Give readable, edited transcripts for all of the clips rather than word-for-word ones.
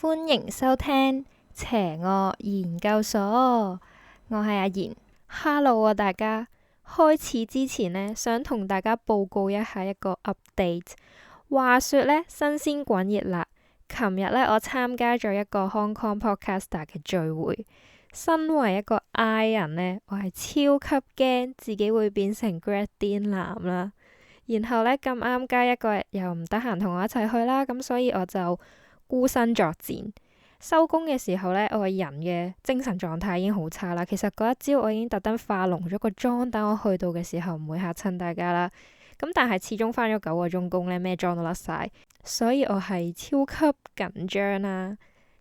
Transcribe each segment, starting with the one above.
歡迎收聽邪惡研究所，我係阿妍。Hello 啊，大家！開始之前呢，想同大家報告一下一個 update。話說呢，新鮮滾熱辣，琴日呢，我參加咗一個 Hong Kong Podcaster 嘅聚會。身為一個 I 人呢，我係超級驚自己會變成 grad din 男啦。然後呢，咁啱加一個又唔得閒同我一齊去啦，咁所以我就孤身作戰。收工嘅時候呢，我個人嘅精神狀態已經好差啦。其實嗰一朝我已經特登化濃咗個妝，等我去到嘅時候唔會嚇親大家啦。咁但係始終返咗9個鐘工呢，咩妝都甩晒，所以我係超級緊張啦。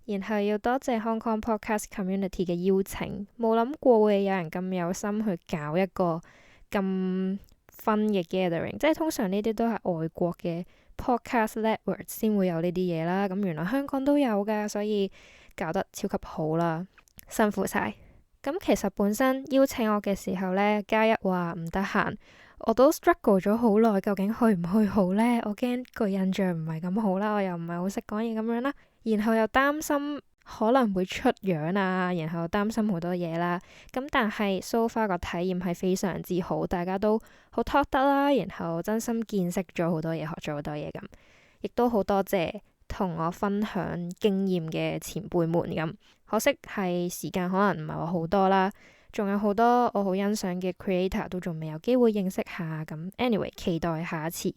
然後要多謝 Hong Kong Podcast Community 嘅邀請，冇諗過會有人咁有心去搞一個咁fun嘅 gathering， 即係通常呢啲都係外國嘅 podcast network 先會有呢啲嘢啦。咁原來香港都有噶，所以搞得超級好啦，辛苦晒。咁其實本身邀請我嘅時候呢，嘉一話唔得閒，我都 struggle 咗好耐，究竟去唔去好呢？我驚個印象唔係咁好啦，我又唔係好識講嘢咁樣啦，然後又擔心可能會出樣啊，然後擔心好多嘢啦。咁但係 so far 個體驗係非常之好，大家都好 talk 得啦，然後真心見識咗好多嘢，學咗好多嘢咁，亦都好多謝同我分享經驗嘅前輩們咁。可惜係時間可能唔係話好多啦，仲有好多我好欣賞嘅 creator 都仲未有機會認識下咁。anyway， 期待下一次。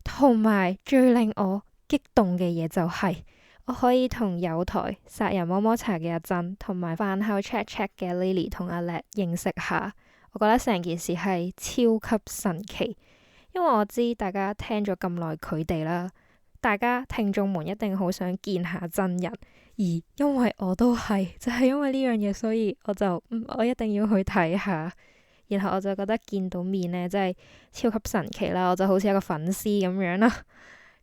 同埋最令我激動嘅嘢就係我可以同有台殺人摸摸茶嘅阿珍，同埋飯後 check 嘅 Lily 同阿叻認識下。我覺得成件事係超級神奇，因為我知大家聽咗咁耐佢哋啦，大家聽眾們一定好想見下真人，而因為我都係，就係因為呢樣嘢，所以我一定要去睇下。然後我就覺得見到面呢，真係超級神奇啦，我就好似一個粉絲咁樣啦。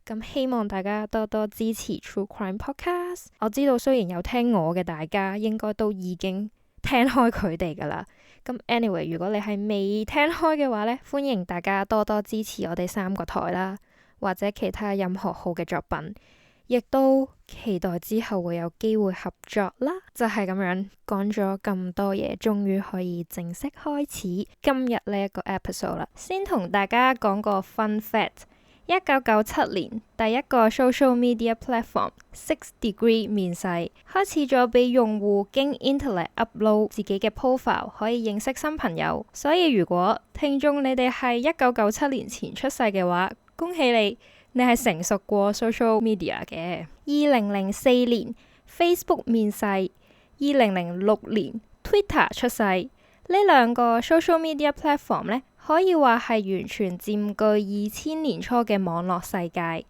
咁希望大家多多支持 True Crime Podcast。我知道雖然有聽我嘅，大家應該都已經聽開佢哋噶啦。咁 anyway， 如果你係未聽開嘅話呢，歡迎大家多多支持我哋3個台啦，或者其他任何好嘅作品，亦都期待之後會有機會合作啦。就係咁樣講咗咁多嘢，終於可以正式開始今日呢一個 episode 啦。先同大家講個 fun fact。1997年第一個 social media platform 6degree 面世，開始咗俾用戶經 internet upload 自己嘅 profile 可以認識新朋友。所以如果聽眾你哋係1997年前出世嘅話，恭喜你，你係成熟過 social media 嘅。2004年 Facebook 面世，2006年 Twitter 出世。呢兩個 social media platform 呢，可以話係完全佔據2000年初嘅網絡世界。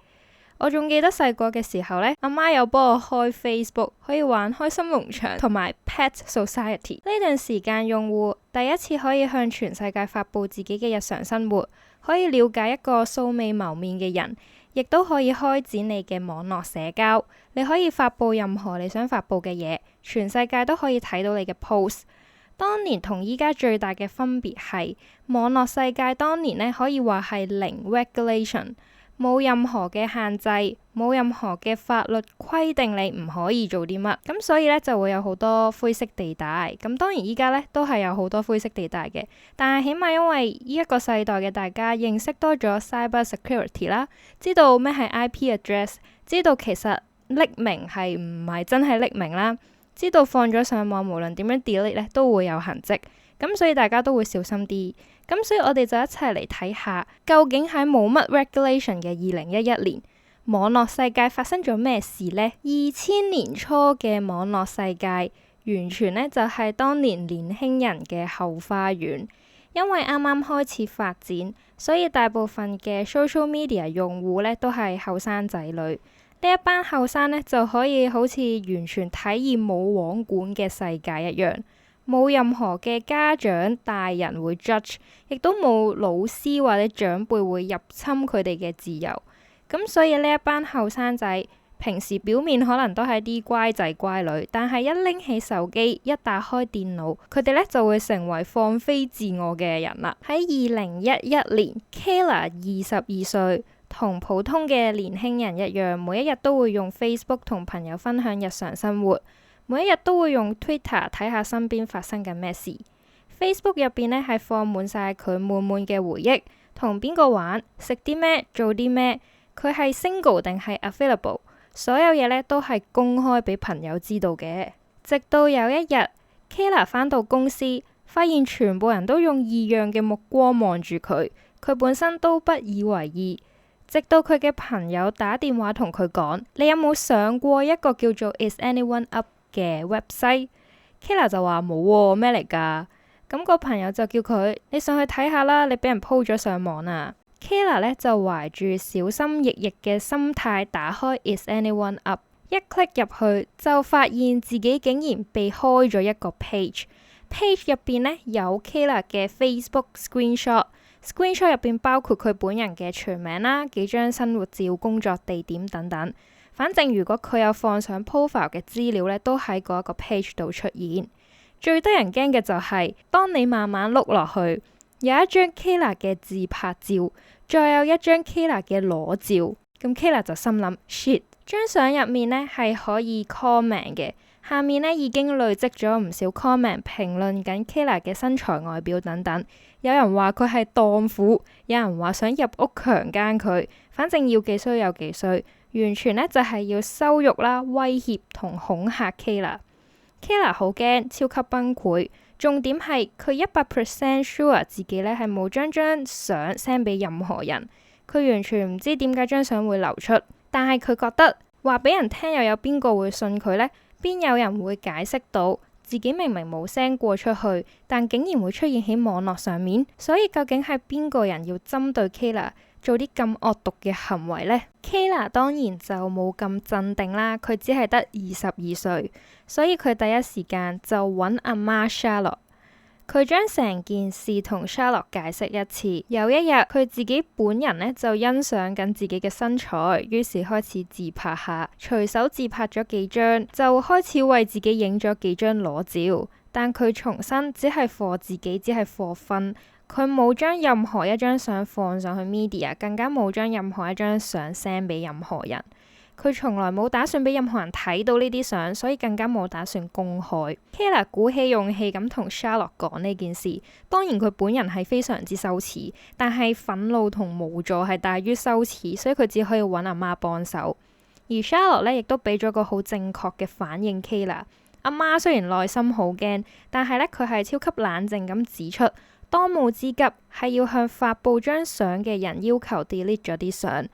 我仲記得細個嘅時候呢，阿媽有幫我開 Facebook，可以玩開心農場同埋 Pet Society。呢段時間，用戶第一次可以向全世界發佈自己嘅日常生活，可以了解一個素未謀面嘅人，亦都可以開展你嘅網絡社交。你可以發佈任何你想發佈嘅嘢，全世界都可以睇到你嘅 post。當年同依家最大嘅分別係，網絡世界當年呢，可以話係零 regulation， 冇任何嘅限制，冇任何嘅法律規定你唔可以做啲乜，咁所以呢，就會有好多灰色地帶。咁當然依家呢，都係有好多灰色地帶嘅，但係起碼因為呢一個世代嘅大家認識多咗 cyber security 啦，知道咩係 IP address， 知道其實匿名係唔係真係匿名啦。知道放咗上網，無論點樣 delete 咧，都會有痕跡，咁所以大家都會小心啲。咁所以我哋就一齊嚟睇下，究竟喺冇乜 regulation 嘅2011年，網絡世界發生咗咩事呢？2000年初嘅網絡世界，完全呢就係當年年輕人嘅後花園。因為啱啱開始發展，所以大部分嘅 social media 用戶呢都係後生仔女。呢一班後生呢，就可以好似完全體驗冇網管嘅世界一樣，冇任何嘅家長大人會 judge， 亦都冇老師或者長輩會入侵佢哋嘅自由。咁所以呢一班後生仔平時表面可能都係啲乖仔乖女，但係一拎起手機，一打開電腦，佢哋呢就會成為放飛自我嘅人啦。喺2011年 Kayla 22歲。同普通嘅年輕人一樣，每一日都會用 Facebook 同朋友分享日常生活，每一日都會用 Twitter 睇下身邊發生緊咩事。Facebook 入邊呢係放滿晒佢滿滿嘅回憶，同邊個玩，食啲咩，做啲咩，佢係 single 定係 available， 所有嘢呢都係公開俾朋友知道嘅。直到有一日，Kayla 返到公司，發現全部人都用異樣嘅目光望住佢，佢本身都不以為意。直到佢嘅朋友打電話同佢講：你有冇上過一個叫做 Is Anyone Up 嘅 website？Kayla 就話冇喎，咩嚟㗎？咁個朋友就叫佢：你上去睇下啦，你俾人 po 咗上網啊。Kayla 呢就懷住小心翼翼嘅心態打開 Is Anyone Up， 一 click 入去就發現自己竟然被開咗一個 page 入邊呢有 Kayla 嘅 Facebook screenshot 入邊包括佢本人嘅全名啦、幾張生活照、工作地點等等。反正如果佢有放上 profile 嘅資料呢，都喺嗰一個 page 度出現。最得人驚嘅就係，當你慢慢碌落去，有一張 Kayla 嘅自拍照，再有一張 Kayla 嘅裸照。咁 Kayla 就心諗 shit， 張相入面呢係可以 comment 嘅，下面呢已經累積咗唔少 comment 評論緊 Kayla 嘅身材外表等等。有人話佢係蕩婦，有人話想入屋強姦佢，反正要幾衰有幾衰，完全呢就係要羞辱啦、威脅同恐嚇 Kayla 好驚，超級崩潰。重點係佢100% sure 自己呢係冇將張相 send 俾任何人，佢完全唔知點解張相會流出，但係佢覺得話俾人聽又有邊個會信佢呢？邊有人會解釋到自己明明冇 send 過出去，但竟然會出現喺網絡上面？所以究竟係邊個人要針對 Kayla 做啲咁惡毒嘅行為呢？ Kayla 當然就冇咁鎮定啦，佢只係得22歲，所以佢第一時間就揾阿媽 Charlotte。佢將成件事同 Charlotte 解釋一次。有一日佢自己本人呢就欣賞緊自己嘅身材，於是開始自拍下，隨手自拍咗幾張，就開始為自己影咗幾張裸照。但佢重申只係 for 自己，只係 for fun，佢冇將任何一張相放上去 media， 更加冇將任何一張相 send 俾任何人。佢從來冇打算俾任何人睇到呢啲相，所以更加冇打算公開。Kayla 鼓起勇氣咁同 Charlotte 講呢件事，當然佢本人係非常之羞恥，但係憤怒同無助係大於羞恥，所以佢只可以揾阿媽幫手。而 Charlotte 呢亦都俾咗個好正確嘅反應 Kayla。阿媽雖然內心好驚，但係呢，佢係超級冷靜咁指出，當務之急係要向發布張相嘅人要求 delete 咗啲相。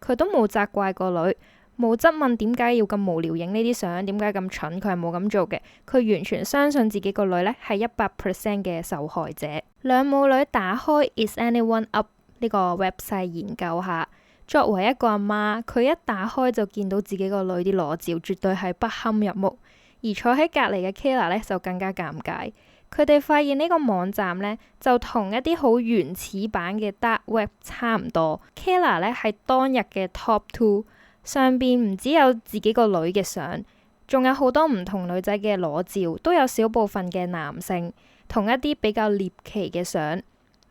佢都冇責怪個女，冇質問點解要咁無聊影呢啲相，點解咁蠢，佢係冇咁做嘅。佢完全相信自己個女呢係100% 嘅受害者。兩母女打開 Is Anyone Up 呢個 website 研究下。作為一個阿媽，佢一打開就見到自己個女啲裸照，絕對係不堪入目。而坐喺隔離嘅 Kayla 呢就更加尷尬。佢哋發現呢個網站呢，就同一啲好原始版嘅 Dark Web 差唔多。Kayla 呢係當日嘅 Top 2，上邊唔只有自己個女嘅相，仲有好多唔同女仔嘅裸照，都有少部分嘅男性，同一啲比較獵奇嘅相。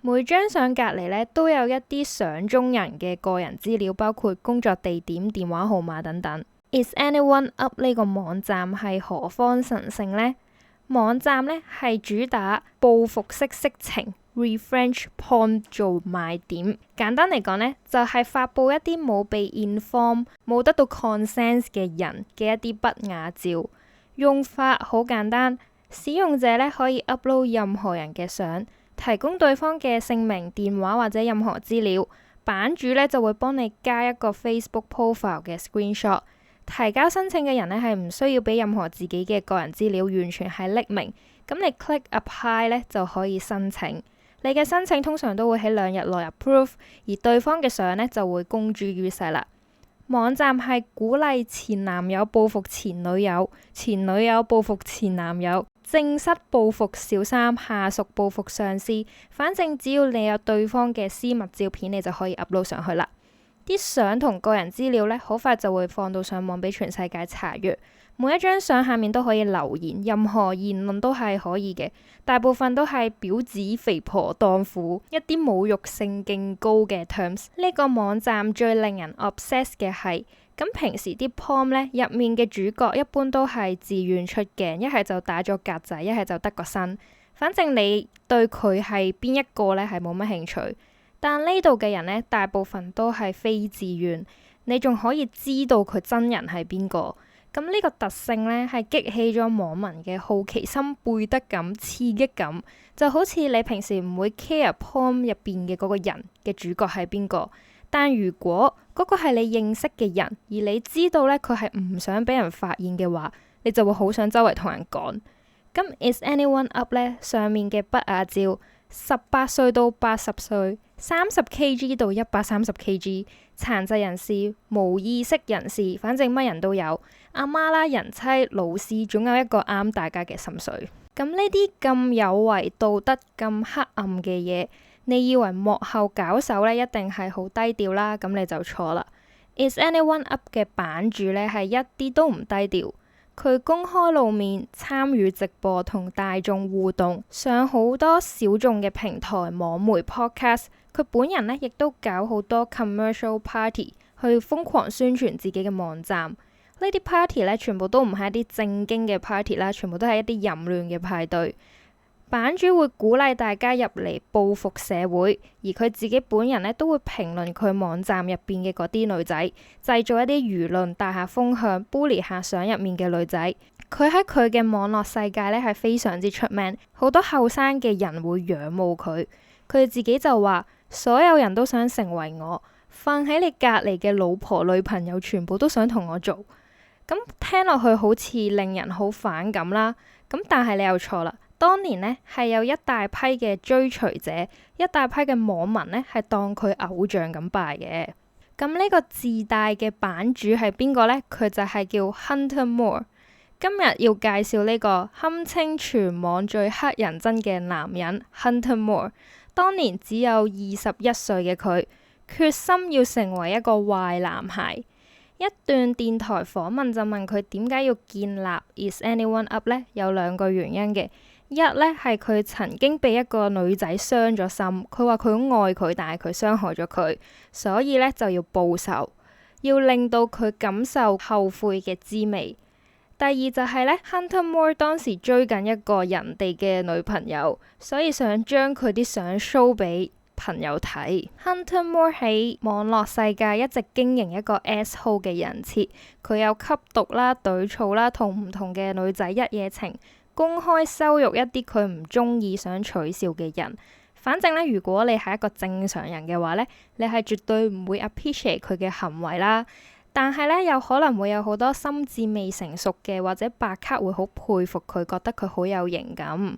每張相隔離呢，都有一啲相中人嘅個人資料，包括工作地點、電話號碼等等。Is Anyone Up 呢個網站係何方神聖呢？網站呢係主打報復式色情 revenge porn 做賣點。簡單嚟講呢，就係發佈一啲冇被 inform、冇得到 consent 嘅人嘅一啲不雅照。用法好簡單，使用者呢可以 upload 任何人嘅相，提供對方嘅姓名、電話或者任何資料，版主呢就會幫你加一個 Facebook profile 嘅 screenshot。提交申請嘅人呢係唔需要俾任何自己嘅個人資料，完全係匿名。咁你 click apply 呢就可以申請。你嘅申請通常都會喺2日內 approve， 而對方嘅相呢就會公諸於世啦。網站係鼓勵前男友報復前女友，前女友報復前男友，正室報復小三，下屬報復上司。反正只要你有對方嘅私密照片，你就可以 upload 上去啦。啲相同個人資料呢，好快就會放到上網俾全世界查閱。每一張相下面都可以留言，任何言論都係可以嘅，大部分都係婊子、肥婆、蕩婦，一啲侮辱性勁高嘅 terms。呢個網站最令人 obsess 嘅係，咁平時啲 pom 呢入面嘅主角一般都係自願出鏡，一係就打咗格仔，一係就得個身，反正你對佢係邊一個呢係冇乜興趣。但呢度嘅人呢，大部分都係非自願，你仲可以知道佢真人係邊個。咁呢個特性呢，係激起咗網民嘅好奇心、背德感、刺激感，就好似你平時唔會 care pom 入邊嘅嗰個人嘅主角係邊個，但如果嗰個係你認識嘅人，而你知道呢，佢係唔想俾人發現嘅話，你就會好想周圍同人講。咁 Is Anyone Up 呢？上面嘅不雅照，18歲到80歲，30kg 到130kg，殘疾人士、無意識人士，反正乜人都有。阿媽啦、人妻、老師，總有一個啱大家嘅心水。咁呢啲咁有違道德、咁黑暗嘅嘢，你以為幕後搞手呢一定係好低調啦？咁你就錯啦。Is Anyone Up 嘅版主呢係一啲都唔低調。佢公開露面，參與直播同大眾互動，上好多小眾嘅平台、網媒、podcast。佢本人呢亦都搞好多 commercial party 去瘋狂宣傳自己嘅網站。呢啲 party 呢全部都唔係一啲正經嘅 party 啦，全部都係一啲淫亂嘅派對。版主會鼓勵大家入嚟報復社會，而佢自己本人呢都會評論佢網站入邊嘅嗰啲女仔，製造一啲輿論，帶下風向，bully 下相入面嘅女仔。佢喺佢嘅網絡世界呢係非常之出名，好多後生嘅人會仰慕佢。佢自己就話：所有人都想成為我，瞓喺你隔離嘅老婆女朋友全部都想同我做。咁聽落去好似令人好反感啦。咁但係你又錯啦。當年呢係有一大批嘅追隨者，一大批嘅網民呢係當佢偶像咁拜嘅。咁呢個自大嘅版主係邊個呢？佢就係叫 Hunter Moore。今日要介紹呢個堪稱全網最乞人憎嘅男人 Hunter Moore。當年只有21歲嘅佢，決心要成為一個壞男孩。一段電台訪問就問佢點解要建立 Is Anyone Up 呢？有兩個原因嘅。一呢係佢曾經被一個女仔傷咗心，佢話佢好愛佢，但係佢傷害咗佢，所以呢就要報仇，要令到佢感受後悔嘅滋味。第二就係呢 Hunter Moore 當時追緊一個人哋嘅女朋友，所以想將佢啲相 show 俾朋友睇。Hunter Moore 喺網絡世界一直經營一個 asshole 嘅人設，佢有吸毒啦、懟草啦，同唔同嘅女仔一夜情。公開羞辱一啲佢唔中意、想取笑嘅人。反正呢，如果你係一個正常人嘅話呢，你係絕對唔會 appreciate 佢嘅行為啦。但係呢，有可能會有好多心智未成熟嘅或者白卡會好佩服佢，覺得佢好有型咁。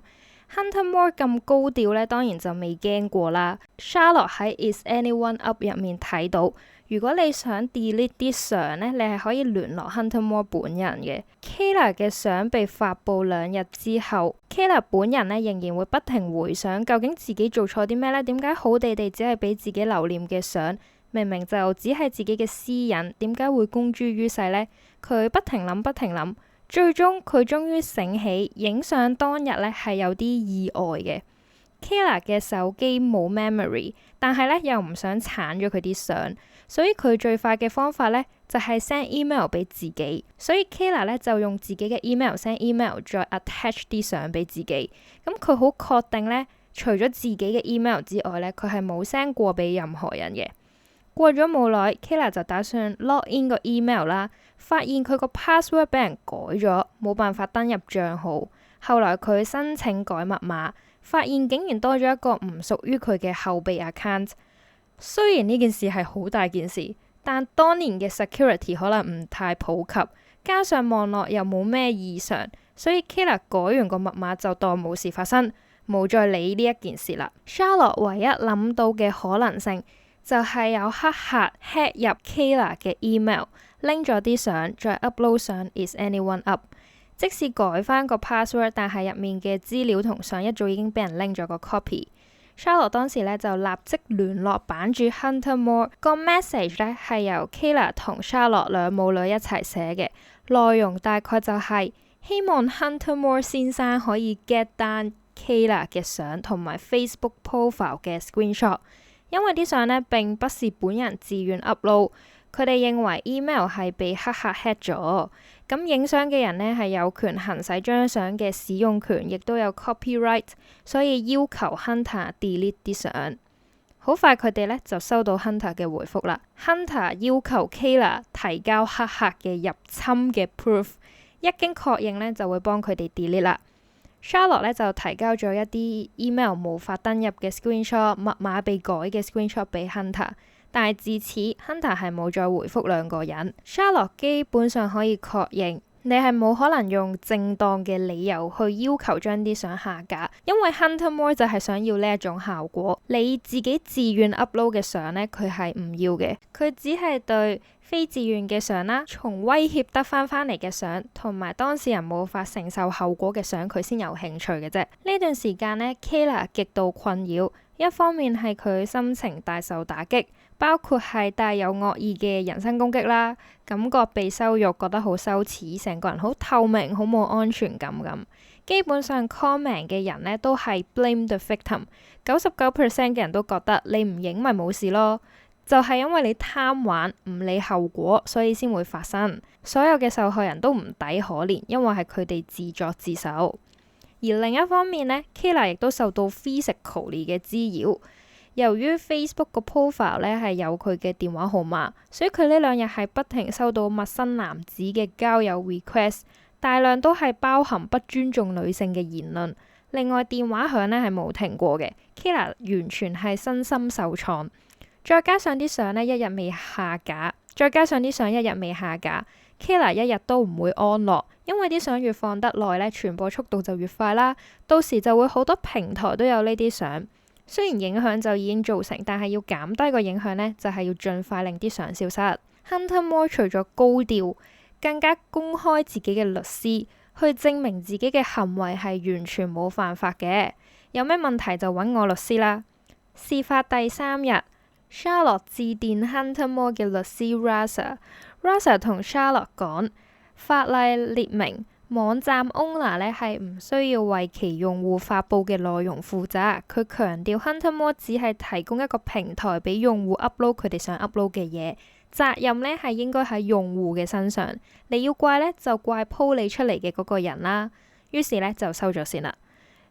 Hunter Moore 咁高調呢，當然就未驚過啦。Charlotte 喺 Is Anyone Up 入面睇到，如果你想 delete 啲相呢，你係可以聯絡 Hunter Moore 本人嘅。Kayla 嘅相被發布2日之後，Kayla 本人呢仍然會不停回想，究竟自己做錯啲咩呢？點解好地地只係俾自己留念嘅相，明明就只係自己嘅私隱，點解會公諸於世呢？佢不停諗，不停諗。最終佢終於醒起，影相當日呢係有啲意外嘅。Kayla 嘅手機冇 memory， 但係呢又唔想鏟咗佢啲相，所以佢最快嘅方法呢就係 send email 俾自己。所以 Kayla 呢就用自己嘅 email send email， 再 attach 啲相俾自己。咁佢好確定呢，除咗自己嘅 email 之外呢，佢係冇 send 過俾任何人嘅。過咗冇耐 Kayla 就打算 log in 個 email 啦，發現佢個 password 俾人改咗，冇辦法登入賬號。後來佢申請改密碼，發現竟然多咗一個唔屬於佢嘅後備 account。雖然呢件事係好大件事，但當年嘅 security 可能唔太普及，加上網絡又冇咩異常，所以 Kayla 改完個密碼就當冇事發生，冇再理呢一件事啦。Charlotte 唯一諗到嘅可能性就係有黑客 hack 入 Kayla 嘅 email， 拎咗啲相，再 upload 上 Is Anyone Up。即使改翻個 password， 但係入面嘅資料同相一早已經俾人拎咗個 copy。Charlotte 當時咧就立即聯絡版主 Hunter Moore，個 message 咧係由 Kayla 同 Charlotte 兩母女一齊寫嘅，內容大概就係希望 Hunter Moore 先生可以 get 單 Kayla 嘅相同埋 Facebook profile 嘅 screenshot， 因為啲相呢並不是本人自願 upload， 佢哋認為 email 係被黑客 hack 咗，咁影相嘅人呢係有權行使張相嘅使用權，亦都有 copyright， 所以要求 Hunter delete 啲相。好快佢哋呢就收到 Hunter 嘅回覆啦。Hunter 要求 Kayla 提交黑客嘅入侵嘅 proof， 一經確認呢就會幫佢哋 delete 啦。Charlotte 呢就提交咗一啲 email 無法登入嘅 screenshot， 密碼被改嘅 screenshot 俾 Hunter， 但係自此 Hunter 係冇再回覆兩個人。Charlotte 基本上可以確認，你係冇可能用正當嘅理由去要求將啲相下架，因為 Hunter Moore 就係想要呢一種效果。你自己自願 upload 嘅相呢，佢係唔要嘅，佢只係對非自願嘅相啦，從威脅得翻嚟嘅相，同埋當事人冇法承受後果嘅相，佢先有興趣嘅啫。呢段時間呢 Kayla 極度困擾，一方面係佢心情大受打擊，包括係帶有惡意嘅人身攻擊啦，感覺被羞辱，覺得好羞恥，成個人好透明，好冇安全感咁。基本上 comment 嘅人呢都係 blame the victim， 99% 嘅人都覺得你唔影咪冇事咯，就係因為你貪玩唔理後果，所以先會發生。所有嘅受害人都唔抵可憐，因為係佢哋自作自受。而另一方面呢 Kayla 亦都受到 physically 嘅滋擾。由於 Facebook 個 profile 呢係有佢嘅電話號碼，所以佢呢兩日係不停收到陌生男子嘅交友 request， 大量都係包含不尊重女性嘅言論。另外電話響呢係冇停過嘅 Kayla 完全係身心受創。再加上啲相呢一日未下架，Kayla 一日都唔會安樂，因為啲相越放得耐呢，傳播速度就越快啦，到時就會好多平台都有呢啲相。雖然影響就已經造成，但係要減低個影響呢，就係要盡快令啲相消失。Hunter Moore 除咗高調，更加公開自己嘅律師，去證明自己嘅行為係完全冇犯法嘅。有咩問題就揾我律師啦。事發第3日，Charlotte 致電 Hunter Moore 嘅律師 Rasa 同 Charlotte 講，法例列明網站 owner 呢係唔需要為其用戶發佈嘅內容負責。佢強調 Hunter Moore 只係提供一個平台俾用戶 upload 佢哋想 upload 嘅嘢，責任呢係應該喺用戶嘅身上。你要怪呢，就怪鋪你出嚟嘅嗰個人啦。於是呢，就收咗線啦。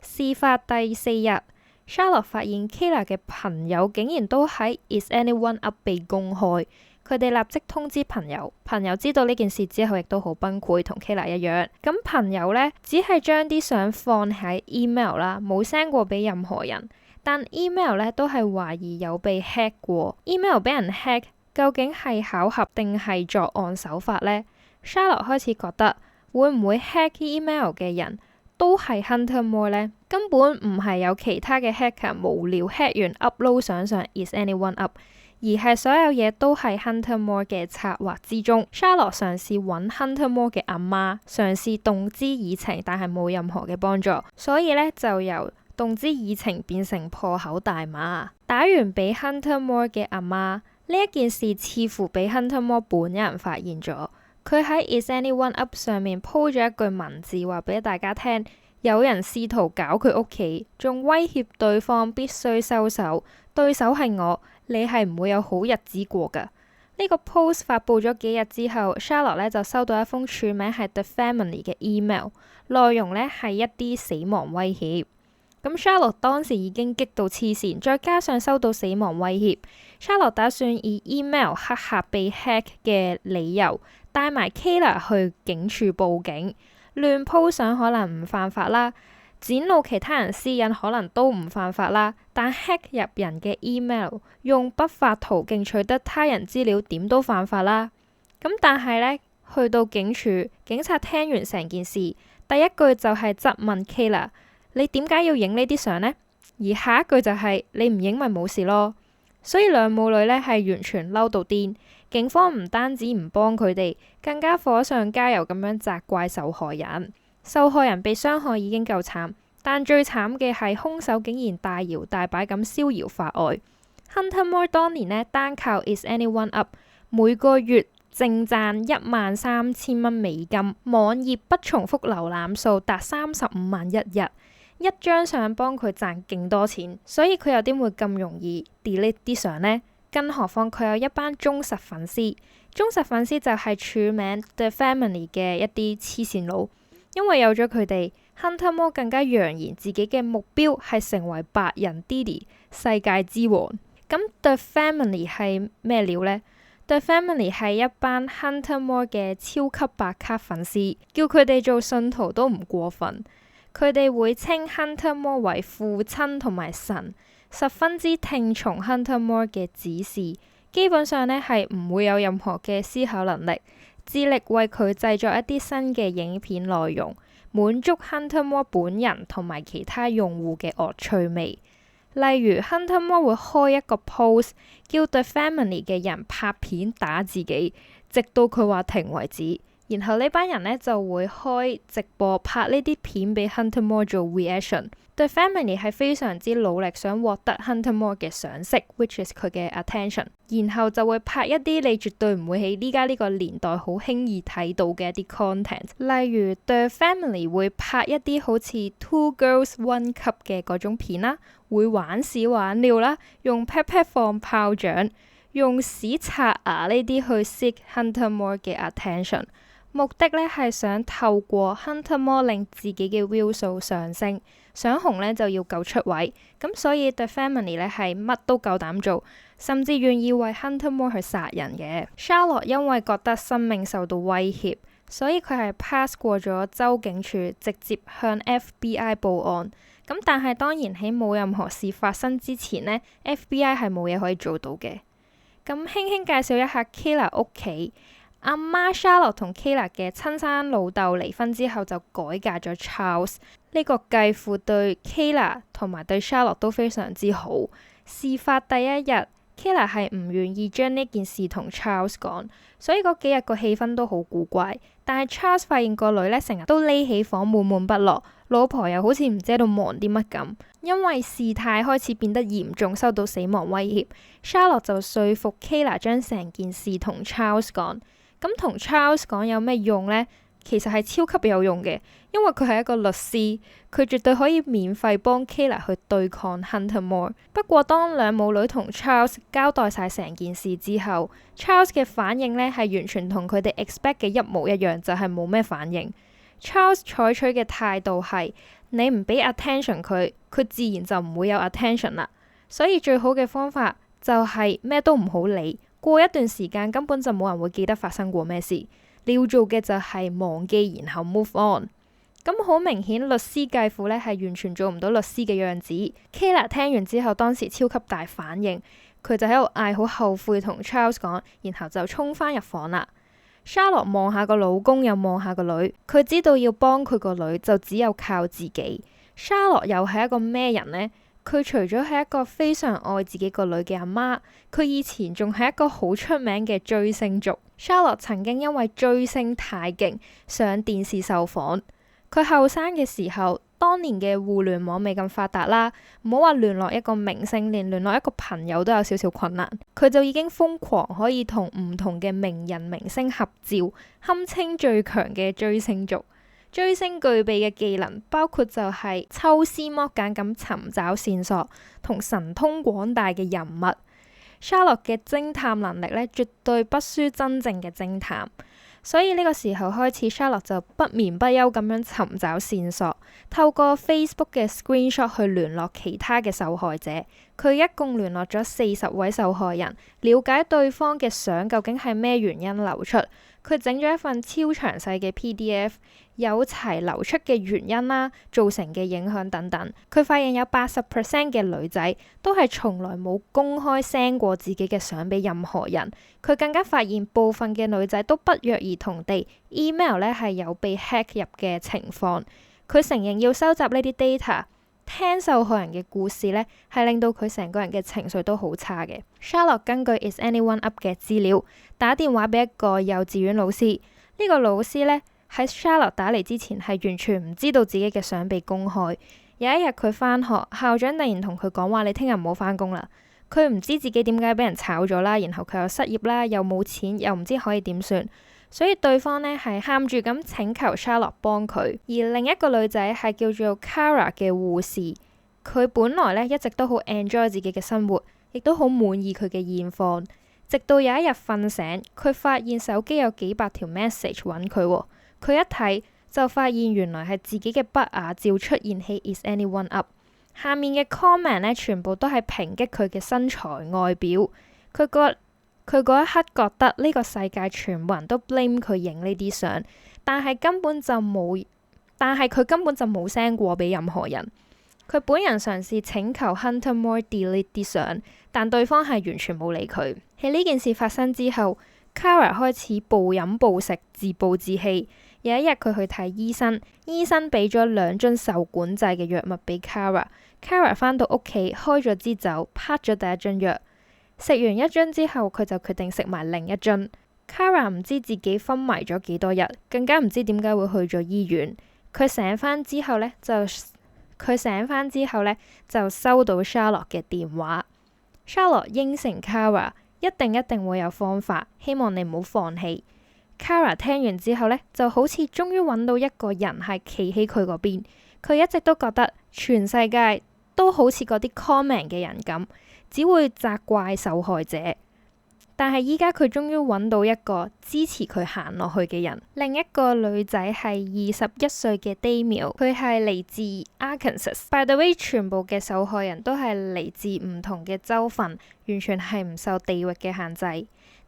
事發第4日，Charlotte 發現 Kayla 嘅朋友竟然都喺 Is Anyone Up 被公開。佢哋立即通知朋友，朋友知道呢件事之後亦都好崩潰，同 Kayla 一樣。咁朋友呢，只係將啲相放喺 email 啦，冇 send 過俾任何人。但 email 呢都係懷疑有被 hack 過。email 俾人 hack 究竟係巧合定係作案手法呢？ Charlotte 開始覺得會唔會 hack email 嘅人都係 Hunter Moore 呢？根本唔係有其他嘅 hacker 無聊 hack 完 upload 相上 Is Anyone Up，而係所有嘢都係 Hunter Moore 嘅策劃之中。Charlotte 嘗試揾 Hunter Moore 嘅阿媽，嘗試動之以情，但係冇任何嘅幫助，所以呢，就由動之以情變成破口大罵。打完俾 Hunter Moore 嘅阿媽，呢一件事似乎俾 Hunter Moore 本人發現咗。佢喺 Is Anyone Up 上面鋪咗一句文字，話俾大家聽，有人試圖搞佢屋企，仲威脅對方必須收手，對手係我，你係唔會有好日子過噶。呢個 post 發佈咗幾日之後，Charlotte 呢就收到一封署名係 The Family 嘅 email， 內容呢係一啲死亡威脅。咁 Charlotte 當時已經激到黐線，再加上收到死亡威脅，Charlotte 打算以 email 黑客被 hack 嘅理由帶埋 Kayla 去警署報警。亂鋪相可能唔犯法啦，展露其他人私隱可能都唔犯法啦，但 hack 入人嘅 email， 用不法途徑取得他人資料點都犯法啦。咁但係呢，去到警署，警察聽完成件事，第一句就係質問 Kayla， 你點解要影呢啲相呢？而下一句就係你唔影咪冇事咯。所以兩母女呢係完全嬲到癲，警方唔單止唔幫佢哋，更加火上加油咁樣責怪受害人。受害人被傷害已經夠慘，但最慘嘅係兇手竟然大搖大擺咁逍遙法外。Hunter Moore 當年呢單靠 Is Anyone Up， 每個月淨賺$13,000，網頁不重複瀏覽數達35萬一日，一張相幫佢賺勁多錢，所以佢有啲會咁容易 delete 啲相呢？更何況佢有一班忠實粉絲，忠實粉絲就係署名 The Family 嘅一啲黐線佬，因為有咗佢哋，Hunter Moore 更加揚言自己嘅目標係成為白人 Diddy 世界之王。咁 The Family 係咩料呢？ The Family 係一班 Hunter Moore 嘅超級白卡粉絲，叫佢哋做信徒都唔過分。佢哋會稱 Hunter Moore 為父親同埋神，十分之聽從 Hunter Moore 嘅指示，基本上呢係唔會有任何嘅思考能力，致力為佢製作一啲新嘅影片內容，滿足 Hunter Moore 本人同埋其他用戶嘅惡趣味。例如 Hunter Moore 會開一個 post 叫 The Family 嘅人拍片打自己，直到佢話停為止。然後呢班人呢就會開直播拍呢啲片俾 Hunter Moore 做 reaction。The Family 係非常之努力想獲得 Hunter Moore 嘅賞識 ，which is 佢嘅 attention。然後就會拍一啲你絕對唔會喺依家呢個年代好輕易睇到嘅一啲 content。例如 The Family 會拍一啲好似 Two Girls One Cup 嘅嗰種片啦，會玩屎玩尿啦，用 pat pat 放炮仗，用屎刷牙呢啲去 seek Hunter Moore 嘅 attention。目的呢係想透過 Hunter Moore 令自己嘅 view 數上升，想紅呢就要夠出位，咁所以 The Family 呢係乜都夠膽做，甚至願意為 Hunter Moore 去殺人嘅。Charlotte 因為覺得生命受到威脅，所以佢係 pass 過咗州警署，直接向 FBI 報案。咁但係當然喺冇任何事發生之前呢， FBI 係冇嘢可以做到嘅。咁輕輕介紹一下 Kayla 屋企。阿媽 Charlotte 同 Kayla 嘅親生老豆離婚之後就改嫁咗 Charles， 呢個繼父對 Kayla 同埋對 Charlotte 都非常之好。事發第一日 Kayla 係唔願意將呢件事同 Charles 講，所以嗰幾日個氣氛都好古怪。但係 Charles 發現個女呢成日都匿起房悶悶不樂，老婆又好似唔知喺度忙啲乜咁。因為事態開始變得嚴重，收到死亡威脅， Charlotte 就說服 Kayla 將成件事同 Charles 講。咁同 Charles 講有咩用呢？其實係超級有用嘅，因為佢係一個律師，佢絕對可以免費幫 Kayla 去對抗 Hunter Moore。不過當兩母女同 Charles 交代晒成件事之後，Charles 嘅反應呢係完全同佢哋 expect 嘅一模一樣，就係冇咩反應。Charles 採取嘅態度係你唔俾 attention 佢，佢自然就唔會有 attention 啦。所以最好嘅方法就係咩都唔好理。過一段時間根本就冇人會記得發生過咩事，你要做嘅就係忘記，然後 move on。咁好明顯，律師繼父呢係完全做唔到律師嘅樣子。Kayla 聽完之後，當時超級大反應，佢就喺度嗌好後悔同 Charles 講，然後就衝返入房啦。Charlotte 望下個老公，又望下個女，佢知道要幫佢個女就只有靠自己。Charlotte 又係一個咩人呢？佢除咗係一個非常愛自己個女嘅阿媽，佢以前仲係一個好出名嘅追星族。Charlotte 曾經因為追星太勁上電視受訪。佢後生嘅時候，當年嘅互聯網未咁發達啦，唔好話聯絡一個明星，連聯絡一個朋友都有少少困難。佢就已經瘋狂可以同唔同嘅名人明星合照，堪稱最強嘅追星族。追星具備嘅技能包括就係抽絲剝繭咁尋找線索，同神通廣大嘅人物。Charlotte 嘅偵探能力呢，絕對不輸真正嘅偵探。所以呢個時候開始 Charlotte 就不眠不休咁樣尋找線索，透過 Facebook 嘅 screenshot 去聯絡其他嘅受害者。佢一共聯絡咗40位受害人，了解對方嘅相究竟係咩原因流出。佢整咗一份超詳細嘅 PDF， 有齊流出嘅原因啦、造成嘅影響等等。佢發現有80% 嘅女仔都係從來冇公開 send 過自己嘅相俾任何人。佢更加發現部分嘅女仔都不約而同地 email 呢係有被 hack 入嘅情況。佢承認要收集呢啲 data。聽受害人嘅故事呢，係令到佢成個人嘅情緒都好差嘅。Charlotte 根據 Is Anyone Up 嘅資料，打電話俾一個幼稚園老師。呢個老師呢，喺 Charlotte 打嚟之前係完全唔知道自己嘅相被公開。有一日佢返學，校長突然同佢講話：你聽日唔好返工啦。佢唔知自己點解俾人炒咗啦，然後佢又失業啦，又冇錢，又唔知可以點算，所以對方呢係喊住咁請求 Charlotte 幫佢。而另一個女仔係叫做 Kara 嘅護士，佢本來呢一直都好 enjoy 自己嘅生活，亦都好滿意佢嘅現況。直到有一日瞓醒，佢發現手機有幾百條 message 揾佢喎。佢一睇就發現原來係自己嘅不雅照出現喺 Is Anyone Up。下面嘅 comment 呢，全部都係抨擊佢嘅身材外表。佢嗰一刻覺得呢個世界全部人都 blame 佢影呢啲相，但係佢根本就冇 send 過俾任何人。佢本人嘗試請求 Hunter Moore delete 啲相，但對方係完全冇理佢。喺呢件事發生之後，Kara 開始暴飲暴食，自暴自棄。有一日佢去睇醫生，醫生俾咗2樽受管制嘅藥物俾 Kara。Kara 返到屋企開咗支酒，啪咗第一樽藥。食完1樽之後，佢就決定食埋另一樽。Kara 唔知自己昏迷咗幾多日，更加唔知點解會去咗醫院。佢醒返之後呢，就收到 Charlotte 嘅電話。Charlotte 應承 Kara 一定會有方法，希望你唔好放棄。Kara 聽完之後呢，就好似終於揾到一個人係企喺佢嗰邊。佢一直都覺得全世界都好似嗰啲 comment 嘅人咁，只會責怪受害者。但係依家佢終於揾到一個支持佢行落去嘅人。另一個女仔係21歲嘅 Damiel， 佢係嚟自 Arkansas。By the way， 全部嘅受害人都係嚟自唔同嘅州份，完全係唔受地域嘅限制。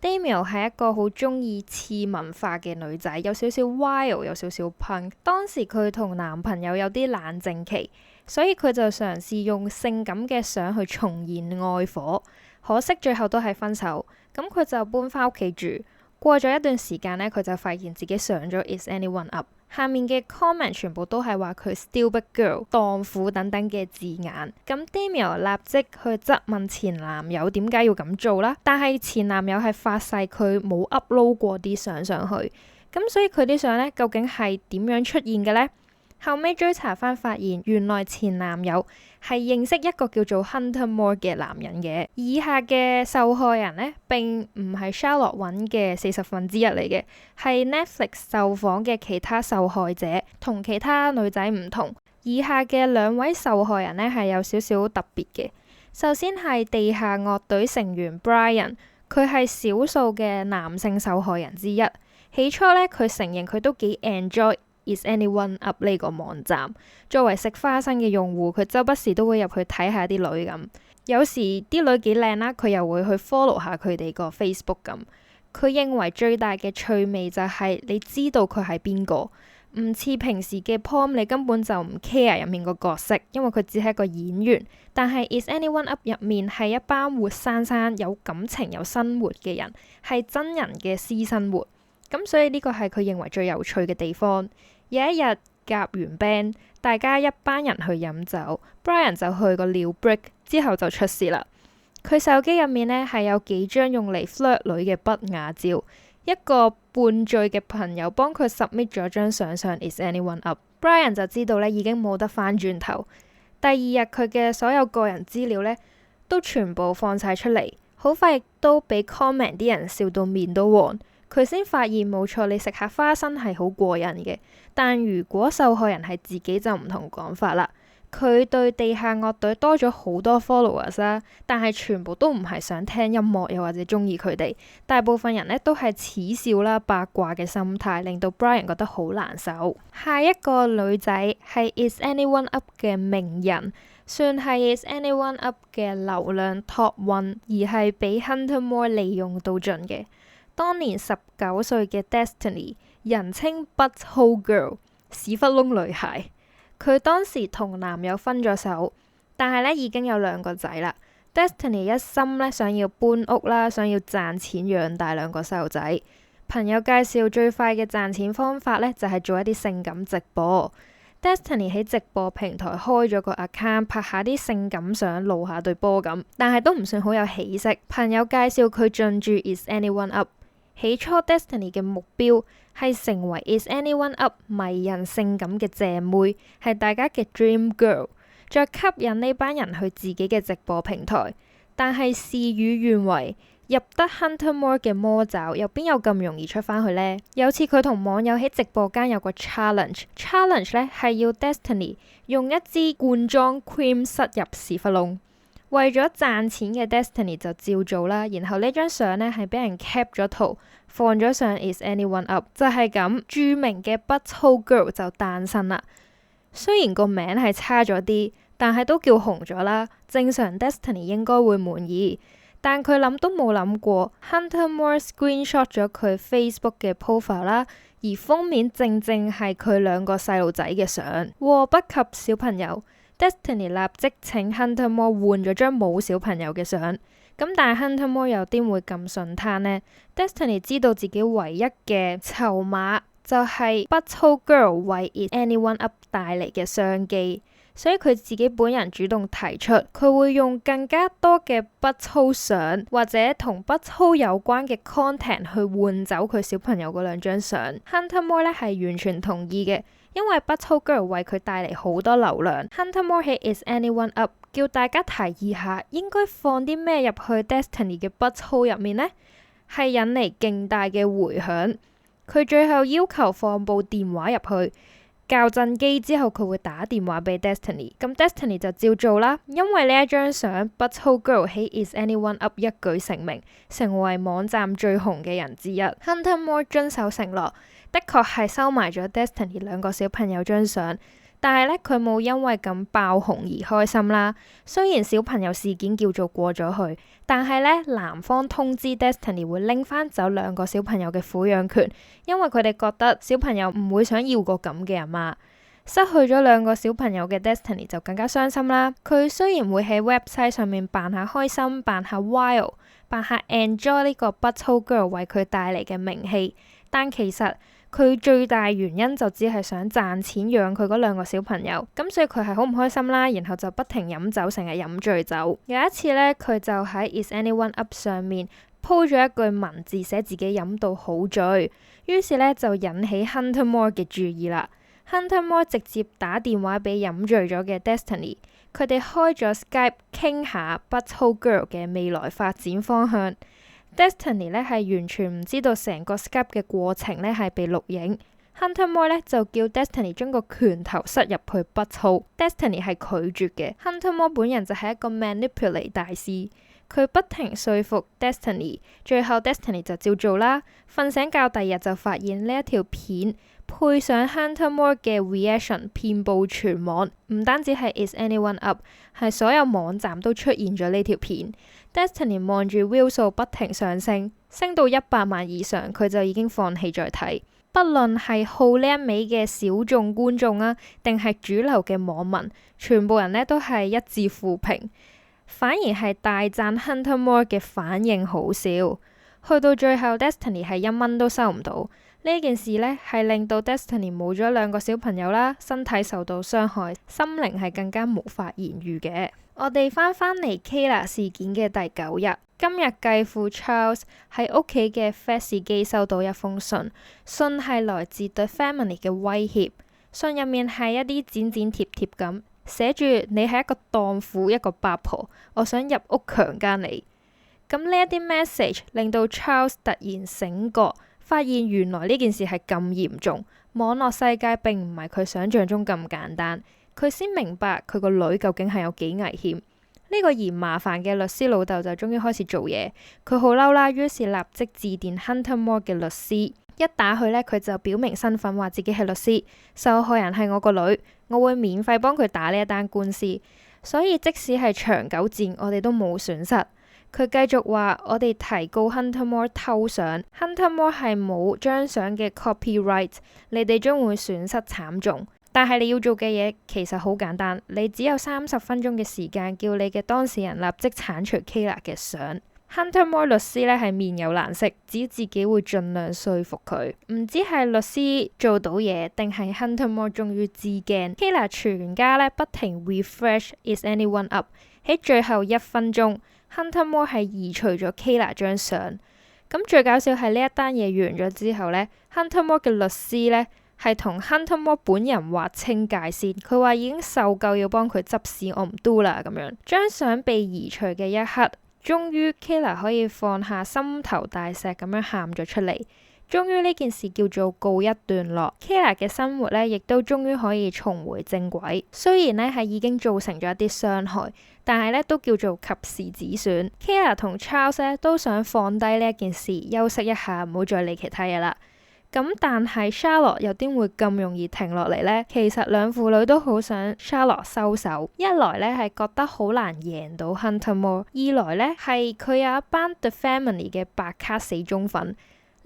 Damiel 係一個好中意次文化嘅女仔，有少少 wild， 有少少 punk。當時佢同男朋友有啲冷靜期，所以佢就嘗試用性感嘅相去重燃愛火，可惜最後都係分手。咁佢就搬返屋企住。過咗一段時間呢，佢就發現自己上咗 Is Anyone Up。下面嘅 comment 全部都係話佢 stupid girl、蕩婦等等嘅字眼。咁 Damiel 立即去質問前男友點解要咁做啦，但係前男友係發誓佢冇 upload 過啲相上去。咁所以佢啲相呢，究竟係點樣出現嘅呢？後尾追查翻發現，原來前男友係認識一個叫做 Hunter Moore 嘅男人嘅。以下嘅受害人呢，並唔係 Charlotte 揾嘅1/40嚟嘅，係 Netflix 受訪嘅其他受害者，同其他女仔唔同。以下嘅2位受害人呢，係有少少特別嘅。首先係地下樂隊成員 Brian， 佢係少數嘅男性受害人之一。起初呢，佢承認佢都幾 enjoy Is Anyone Up 呢個網站。作為食花生嘅用戶，佢周不時都會入去睇下啲女咁。有時啲女幾靚啦，佢又會去 follow 下佢哋個 Facebook 咁。佢認為最大嘅趣味就係你知道佢係邊個，唔似平時嘅 pom 你根本就唔 care 入面個角色，因為佢只係一個演員。但係 Is Anyone Up 入面係一班活生生有感情有生活嘅人，係真人嘅私生活。咁所以呢個係佢認為最有趣嘅地方。有一日夾完 band， 大家一班人去飲酒， Brian 就去個尿 break 之後就出事啦。佢手機入面呢係有幾張用嚟 flirt 女嘅不雅照，一個半醉嘅朋友幫佢 submit 咗張相上 Is Anyone Up。 Brian 就知道呢已經冇得翻轉頭。第二日佢嘅所有個人資料呢都全部放晒出嚟，好快亦都俾 comment 啲人笑到面都黃。佢先發現冇錯，你食下花生係好過癮嘅。但如果受害人係自己就唔同講法啦。佢對地下樂隊多咗好多 followers 啦，但係全部都唔係想聽音樂又或者中意佢哋。大部分人呢都係恥笑啦、八卦嘅心態，令到 Brian 覺得好難受。下一個女仔係 Is Anyone Up 嘅名人，算係 Is Anyone Up 嘅流量 top 1，而係俾 Hunter Moore 利用到盡嘅。當年19歲嘅 Destiny， 人稱 Butthole Girl， 屎忽窿女孩。佢當時同男友分咗手，但係呢已經有2個仔啦。Destiny 一心呢想要搬屋啦，想要賺錢養大2個細路仔。朋友介紹最快嘅賺錢方法呢，就係做一啲性感直播。Destiny 喺直播平台開咗個 account， 拍下啲性感相，露下對波咁，但係都唔算好有起色。朋友介紹佢進駐 Is Anyone Up。起初 Destiny 嘅目標係成為 Is Anyone Up 迷人性感嘅正妹，係大家嘅 dream girl， 再吸引呢班人去自己嘅直播平台。但係事與願違，入得 Hunter Moore 嘅魔爪，又邊有咁容易出返去呢？有次佢同網友喺直播間有個 challenge 咧係要 Destiny 用一支罐裝 cream 塞入屎忽窿。為咗賺錢嘅 Destiny 就照做啦，然後呢張相呢係俾人 cap 咗圖，放咗上 Is Anyone Up， 就係咁，著名嘅 Butthole Girl 就誕生啦。雖然個名係差咗啲，但係都叫紅咗啦。正常 Destiny 應該會滿意，但佢諗都冇諗過 Hunter Moore screenshot 咗佢 Facebook 嘅 profile 啦，而封面正正係佢兩個細路仔嘅相。禍不及小朋友，Destiny 立即請 Hunter Moore 換咗張冇小朋友嘅相。咁但係 Hunter Moore 又點會咁順攤呢？ Destiny 知道自己唯一嘅籌碼就係 Butthole Girl 為 Is Anyone Up 帶嚟嘅商機，所以佢自己本人主動提出，佢會用更加多嘅 Butthole 相或者同 Butthole 有關嘅 content 去換走佢小朋友嗰兩張相。Hunter Moore 咧係完全同意嘅，因為 Butthole Girl 為佢帶嚟好多流量。Hunter Moore 喺 Is Anyone Up 叫大家提議下應該放啲咩入去 Destiny 嘅 Butthole 入面呢？係引嚟勁大嘅迴響。佢最後要求放部電話入去，校震機之後佢會打電話俾 Destiny， 咁 Destiny 就照做啦。因為呢一張相 Butthole Girl 喺 Is Anyone Up 一舉成名，成為網站最紅嘅人之一。Hunter Moore 遵守承諾，的確係收埋咗 Destiny 兩個小朋友張相。但係咧，佢冇因為咁爆紅而開心啦。雖然小朋友事件叫做過咗去，但係咧，男方通知 Destiny 會拎翻走兩個小朋友嘅撫養權，因為佢哋覺得小朋友唔會想要個咁嘅阿媽。失去咗兩個小朋友嘅 Destiny 就更加傷心啦。佢雖然會喺 website 上面扮下開心，扮下 wild， 扮下 enjoy 呢個 Butthole Girl 為佢帶嚟嘅名氣，但其實佢最大原因就只係想賺錢養佢嗰兩個小朋友，咁所以佢係好唔開心啦，然後就不停飲酒，成日飲醉酒。有一次呢，佢就喺 Is Anyone Up 上面鋪咗一句文字，寫自己飲到好醉，於是呢，就引起 Hunter Moore 嘅注意啦。Hunter Moore 直接打電話俾飲醉咗嘅 Destiny， 佢哋開咗 Skype 傾下 Butthole Girl 嘅未來發展方向。Destiny 咧係完全唔知道成個 Skype 嘅過程咧係被錄影。Hunter Moore 咧就叫 Destiny 將個拳頭塞入去 Butthole，Destiny 係拒絕嘅。Hunter Moore 本人就係一個 manipulate 大師，佢不停說服 Destiny， 最後 Destiny 就照做啦。瞓醒覺第二日就發現呢一條片配上 Hunter Moore 嘅 reaction 遍佈全網，唔單止係 Is Anyone Up， 係所有網站都出現咗呢條片。Destiny 望住 view 數不停上升，升到100萬以上，佢就已經放棄再睇。不論係好呢一味嘅小眾觀眾啊，定係主流嘅網民，全部人呢都係一致負評，反而係大讚 Hunter Moore 嘅反應好笑。去到最後 Destiny 係1蚊都收唔到。呢件事呢係令到 Destiny 冇咗兩個小朋友啦，身體受到傷害，心靈係更加無法言喻嘅。我哋翻嚟 Kayla 事件嘅第9日，今日繼父 Charles 喺屋企嘅 fax 機收到一封信，信係來自 The Family 嘅威脅。信入面係一啲剪剪貼貼咁，寫住你係一個蕩婦，一個八婆，我想入屋強姦你。咁呢一啲 message 令到 Charles 突然醒覺，發現原來呢件事係咁嚴重，網絡世界並唔係佢想象中咁簡單。佢先明白佢個女究竟係有幾危險。呢個嫌麻煩嘅律師老豆就終於開始做嘢，佢好嬲啦，於是立即致電 Hunter Moore 嘅律師，一打去呢，佢就表明身份，話自己係律師，受害人係我個女，我會免費幫佢打呢一單官司，所以即使係長久戰，我哋都冇損失。佢繼續話：我哋提告 Hunter Moore 偷相，Hunter Moore 係冇張相嘅 copyright， 你哋將會損失慘重。但係你要做嘅嘢其實好簡單，你只有30分鐘嘅時間，叫你嘅當事人立即剷除 Kayla 嘅相。Hunter Moore 律師咧係面有難色，指自己會盡量說服佢。唔知係律師做到嘢，定係 Hunter Moore 終於知驚。Kayla 全家咧不停 refresh Is Anyone Up， 喺最後1分鐘，Hunter Moore 係移除咗 Kayla 張相。咁最搞笑係呢一單嘢完咗之後呢， Hunter Moore 嘅律師呢係同 Hunter Moore 本人劃清界線，佢話已經受夠要幫佢執屎，我唔 do 啦咁樣。張相被移除嘅一刻終於 Kayla 可以放下心頭大石咁樣喊咗出嚟。終於呢件事叫做告一段落，Kayla 嘅生活呢亦都終於可以重回正軌。雖然呢係已經造成咗一啲傷害，但係呢都叫做及時止損。Kayla 同 Charles 呢都想放低呢一件事，休息一下，唔好再理其他嘢啦。咁但係 Charlotte 又點會咁容易停落嚟呢？其實兩父女都好想 Charlotte 收手，一來呢係覺得好難贏到 Hunter Moore， 二來呢係佢有一班 The Family 嘅白卡死忠粉。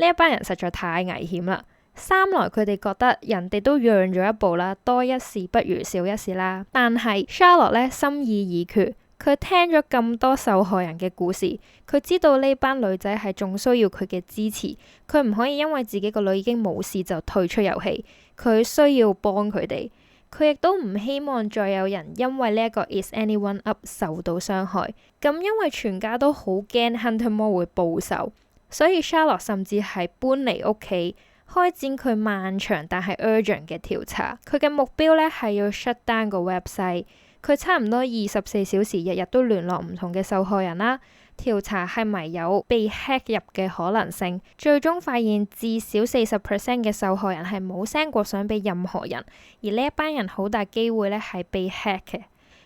呢一班人實在太危險啦。三來佢哋覺得人哋都讓咗一步啦，多一事不如少一事啦。但係 Charlotte 呢心意已決，佢聽咗咁多受害人嘅故事，佢知道呢班女仔係仲需要佢嘅支持，佢唔可以因為自己個女已經冇事就退出遊戲，佢需要幫佢哋。佢亦都唔希望再有人因為呢一個 Is Anyone Up 受到傷害。咁因為全家都好驚 Hunter Moore 會報仇。所以 Charlotte 甚至係搬離屋企，開展佢漫長但係 urgent 嘅調查。佢嘅目標呢係要 shut down 個 website。佢差唔多24小時日日都聯絡唔同嘅受害人啦，調查係咪有被 hack 入嘅可能性。最終發現至少40% 嘅受害人係冇 send 過相俾任何人，而呢一班人好大機會呢係被 hack 嘅。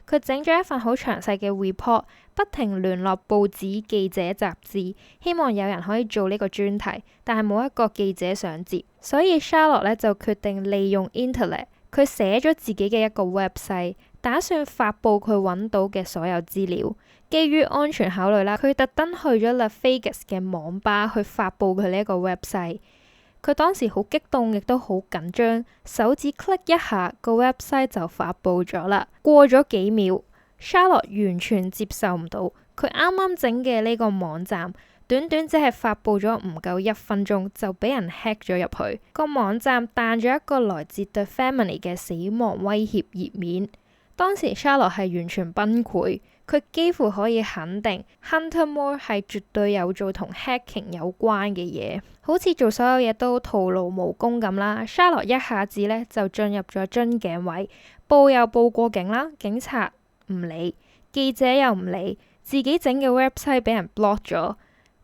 佢整咗一份好詳細嘅 report， 不停聯絡報紙、記者、雜誌，希望有人可以做呢個專題，但係冇一個記者想接，所以 Charlotte 呢就決定利用 Internet， 佢寫咗自己嘅一個 website， 打算發佈佢揾到嘅所有資料。基於安全考慮啦，佢特登去咗 Las Vegas 嘅網吧去發佈佢呢一個 website。佢當時好激動，亦都好緊張，手指 click 一下，個 website 就發佈咗啦。過咗幾秒 ，Charlotte 完全接受唔到，佢啱啱整嘅呢個網站，短短只係發佈咗唔夠1分鐘，就俾人 hack 咗入去。個網站彈咗一個來自 The Family 嘅死亡威脅頁面。當時 Charlotte 係完全崩潰。佢幾乎可以肯定 Hunter Moore 係絕對有做同 hacking 有關嘅嘢，好似做所有嘢都徒勞無功咁啦。Charlotte 一下子呢就進入咗樽頸位，報又報過警啦，警察唔理，記者又唔理，自己整嘅 website 俾人 block 咗。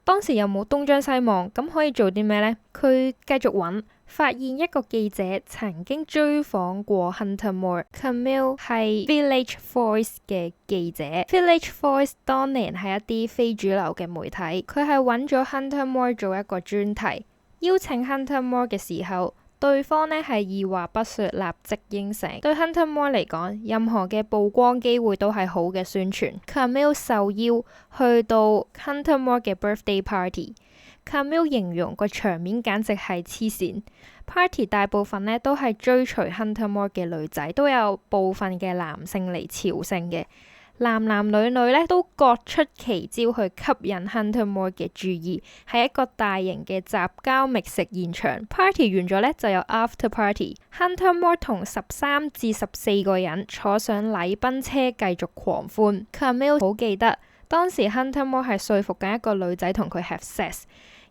當時又冇東張西望，咁可以做啲咩呢？佢繼續揾，發現一個記者曾經追訪過 Hunter Moore。Camille 係 Village Voice 嘅記者。Village Voice 當年係一啲非主流嘅媒體，佢係揾咗 Hunter Moore 做一個專題，邀請 Hunter Moore 嘅時候，對方呢係二話不說，立即應承。對 Hunter Moore 嚟講，任何嘅曝光機會都係好嘅宣傳。Camille 受邀去到 Hunter Moore 嘅 birthday party。Camille 形容個場面簡直係黐線。Party 大部分呢都係追隨 Hunter Moore 嘅女仔，都有部分嘅男性嚟朝聖嘅。男男女女呢都各出奇招去吸引 Hunter Moore 嘅注意，係一個大型嘅雜交覓食現場。Party 完咗呢，就有 after party。Hunter Moore 同13至14個人坐上禮賓車繼續狂歡。Camille 好記得當時 Hunter Moore 係說服緊一個女仔同佢 have sex，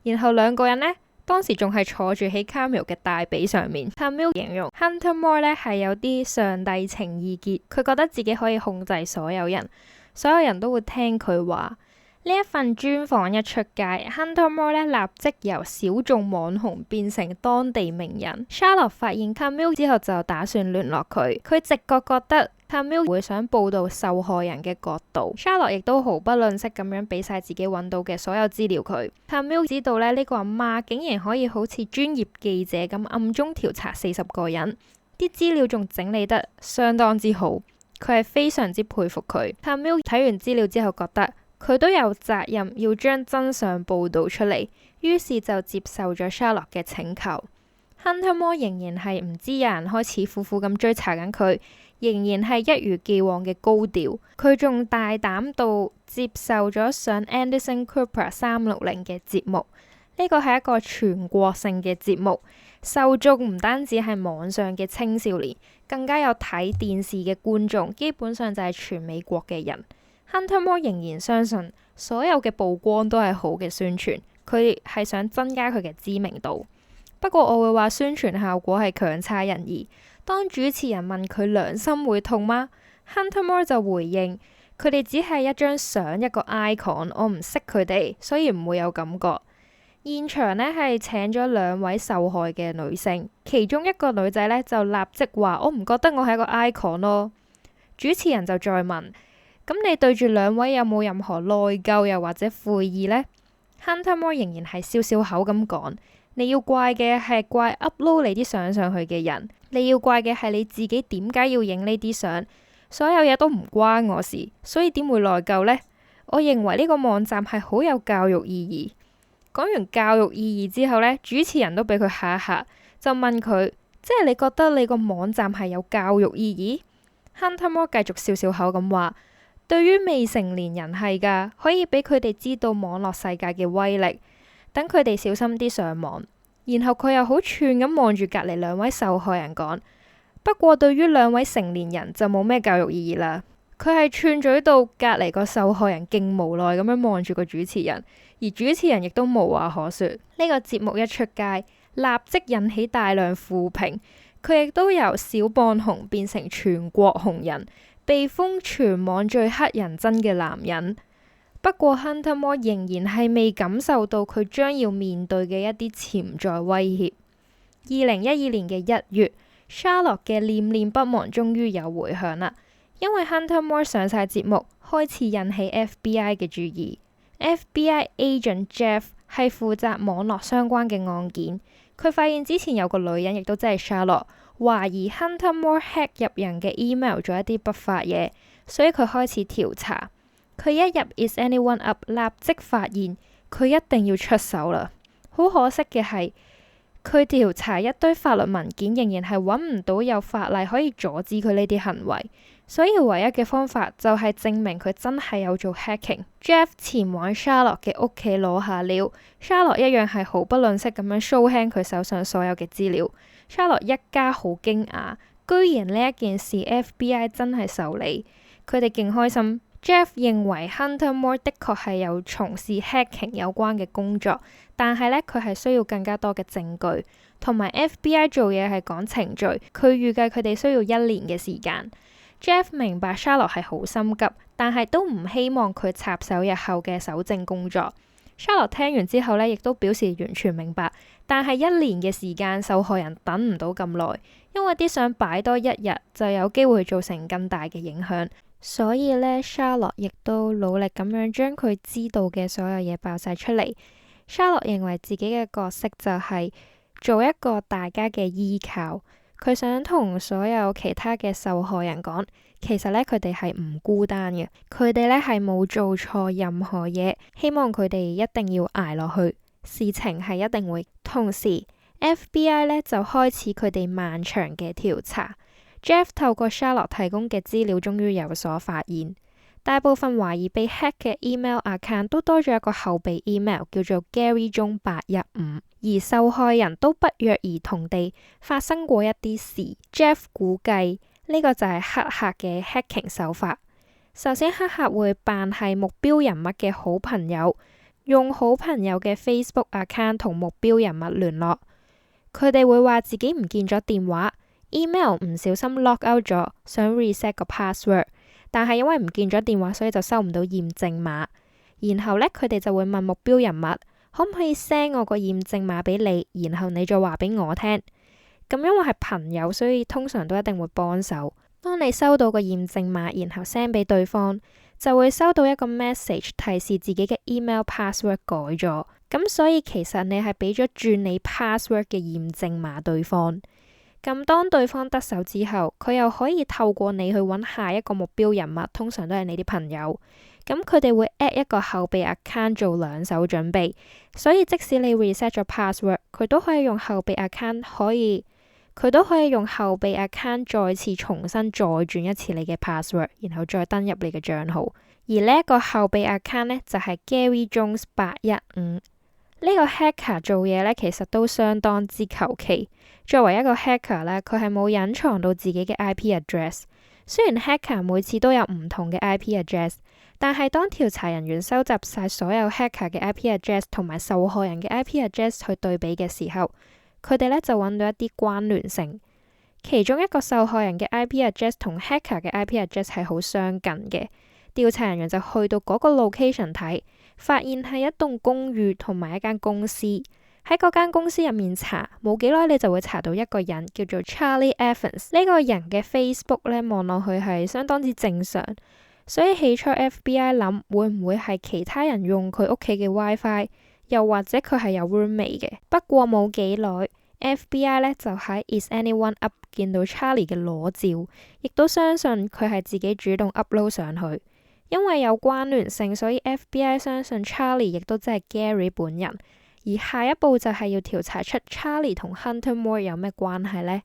然後兩個人呢，當時仲係坐住喺 Camille 嘅大髀上面。Camille 形容 Hunter Moore 呢係有啲上帝情意結，佢覺得自己可以控制所有人，所有人都會聽佢話。呢一份專訪一出街 ，Hunter Moore 呢立即由小眾網紅變成當地名人。Charlotte 發現 Camille 之後就打算聯絡佢，佢直覺覺得 Camille 會想報導受害人嘅角度。Charlotte 亦都毫不吝嗇咁樣俾晒自己揾到嘅所有資料佢。Camille 知道呢個阿媽竟然可以好似專業記者咁暗中調查40個人，啲資料仲整理得相當之好，佢係非常之佩服佢。Camille 睇完資料之後覺得佢都有責任要將真相報導出嚟，於是就接受咗 Charlotte 嘅請求。Hunter Moore 仍然係唔知有人開始苦苦咁追查緊佢，仍然係一如既往嘅高調。佢仲大膽到接受咗上 Anderson Cooper 360嘅節目，呢個係一個全國性嘅節目，受眾唔單止係網上嘅青少年，更加有睇電視嘅觀眾，基本上就係全美國嘅人。Hunter Moore 仍然相信所有嘅曝光都係好嘅宣傳，佢係想增加佢嘅知名度。不過我會話宣傳效果係強差人意。當主持人問佢良心會痛嗎？Hunter Moore 就回應佢哋只係一張相，一個 icon，我唔識佢哋，所以唔會有感覺。現場呢係請咗2位受害嘅女性，其中一個女仔呢就立即話：我唔覺得我係一個 icon 咯。主持人就再問：咁你對住2位有冇任何內疚又或者悔意呢？ Hunter Moore 仍然係笑笑口咁講：你要怪嘅係怪 upload 你啲相上去嘅人，你要怪嘅係你自己點解要影呢啲相，所有嘢都唔關我事，所以點會內疚呢？我認為呢個網站係好有教育意義。講完教育意義之後呢，主持人都俾佢嚇一嚇，就問佢：即係你覺得你個網站係有教育意義？Hunter Moore 繼續笑笑口咁話：對於未成年人係㗎，可以俾佢哋知道網絡世界嘅威力，等佢哋小心啲上網。然後佢又好串咁望住隔離2位受害人講：不過對於2位成年人就冇咩教育意義啦。佢係串嘴到隔離個受害人勁無奈咁樣望住個主持人，而主持人亦都無話可說。呢個節目一出街，立即引起大量負評。佢亦都由小磅紅變成全國紅人，被封全網最乞人憎嘅男人。不過 Hunter Moore 仍然係未感受到佢將要面對嘅一啲潛在威脅。2012年嘅1月，Charlotte 嘅念念不忘終於有回響啦。因為 Hunter Moore 上晒節目，開始引起 FBI 嘅注意。FBI Agent Jeff 係負責網絡相關嘅案件，佢發現之前有個女人，亦都即係 Charlotte，懷疑 Hunter Moore hack 入人嘅 email 做一啲不法嘢，所以佢開始調查。佢一入 Is Anyone Up， 立即發現佢一定要出手啦。好可惜嘅係，佢調查一堆法律文件，仍然係揾唔到有法例可以阻止佢呢啲行為。所以唯一嘅方法就係證明佢真係有做 hacking。Jeff 前往 Charlotte 嘅屋企攞下料，Charlotte 一樣係毫不吝嗇咁樣 show hand 佢手上所有嘅資料。Charlotte 一家好驚訝，居然呢一件事 FBI 真係受理，佢哋勁開心。Jeff 認為 Hunter Moore 的確係有從事 hacking 有關嘅工作，但係呢，佢係需要更加多嘅證據，同埋 FBI 做嘢係講程序，佢預計佢哋需要1年嘅時間。Jeff 明白 Charlotte 係好心急，但係都唔希望佢插手日後嘅搜證工作。Charlotte 聽完之後呢，亦都表示完全明白，但係1年嘅時間，受害人等唔到咁耐，因為啲相擺多1日就有機會造成更大嘅影響。所以呢 Charlotte 亦都努力咁樣將佢知道嘅所有嘢爆晒出嚟。Charlotte 認為自己嘅角色就係做一個大家嘅依靠。佢想同所有其他嘅受害人講，其實呢，佢哋係唔孤單嘅，佢哋呢係冇做錯任何嘢，希望佢哋一定要捱落去，事情係一定會。同時 FBI 呢就開始佢哋漫長嘅調查。Jeff 透過 Charlotte 提供嘅資料，終於有所發現。大部分懷疑被 hack 嘅 email account 都多咗一個後備 email，叫做 Gary Zhong 815，而受害人都不約而同地發生過一啲事。Jeff 估計呢個就係黑客嘅 hacking 手法。首先，黑客會扮係目標人物嘅好朋友，用好朋友嘅 Facebook account 同目標人物聯絡。佢哋會話自己唔見咗電話，email 唔小心 log out 咗，想 reset 個 password。但係因為唔見咗電話，所以就收唔到驗證碼。然後呢，佢哋就會問目標人物，可唔可以 send 我個驗證碼俾你，然後你再話俾我聽。咁因為係朋友，所以通常都一定會幫手。當你收到個驗證碼，然後 send 俾對方，就會收到一個 message 提示自己嘅 email password 改咗。咁所以其實你係俾咗轉你 password 嘅驗證碼對方。咁當對方得手之後，佢又可以透過你去揾下一個目標人物，通常都係你啲朋友。咁佢哋會 add 一個後備 account 做兩手準備，所以即使你 reset 咗 password，佢都可以用後備 account 再次重新再轉一次你嘅 password， 然後再登入你嘅賬號。而呢一個後備 account 呢，就係 Gary Zhong 815。呢個 hacker 做嘢呢，其實都相當之求其。作為一個 hacker 呢，佢係冇隱藏到自己嘅 IP address。雖然 hacker 每次都有唔同嘅 IP address，但係當調查人員收集晒所有 hacker 嘅 IP address 同埋受害人嘅 IP address 去對比嘅時候，佢哋呢就揾到一啲關聯性。其中一個受害人嘅 IP address 同 hacker 嘅 IP address 係好相近嘅。調查人員就去到嗰個 location 睇，發現係一棟公寓同埋一間公司。喺嗰間公司入面查，冇幾耐你就會查到一個人叫做 Charlie Evans。呢個人嘅 Facebook 呢，望落去係相當之正常，所以起初 FBI 諗會唔會係其他人用佢屋企嘅 WiFi，又或者佢係有 roommate 嘅。不過冇幾耐，FBI 呢就喺 Is Anyone Up 見到 Charlie 嘅裸照，亦都相信佢係自己主動 upload 上去。因為有關聯性，所以 FBI 相信 Charlie 亦都真係 Gary 本人。而下一步就係要調查出 Charlie 同 Hunter Moore 有咩關係呢？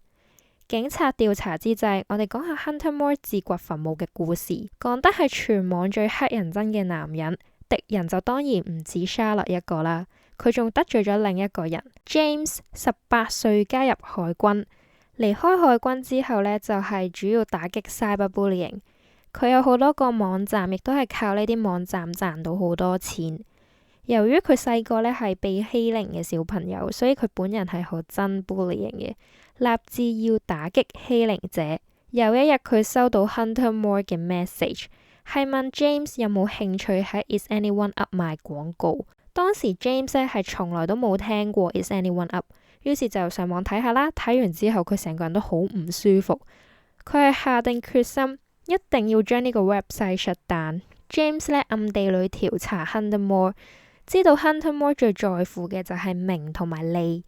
警察調查之際，我哋講下 Hunter Moore 自掘墳墓嘅故事，講得係全網最乞人憎嘅男人，敵人就當然唔止 Charlotte 一個啦，佢仲得罪咗另一個人 James， 18歲加入海軍，離開海軍之後呢，就係主要打擊 cyberbullying。佢有好多個網站，亦都係靠呢啲網站賺到好多錢。由於佢細個呢係被欺凌嘅小朋友，所以佢本人係好憎 bullying 嘅，立志要打擊欺凌者。有一日佢收到 Hunter Moore 嘅 message， 係問 James 有冇興趣喺 Is Anyone Up 賣廣告。當時 James 呢係從來都冇聽過 Is Anyone Up， 於是就上網睇下啦。睇完之後佢成個人都好唔舒服，佢係下定決心一定要將呢個 website shut down。James 呢暗地裏調查 Hunter Moore，知道 Hunter Moore 最在乎嘅就係名同埋利，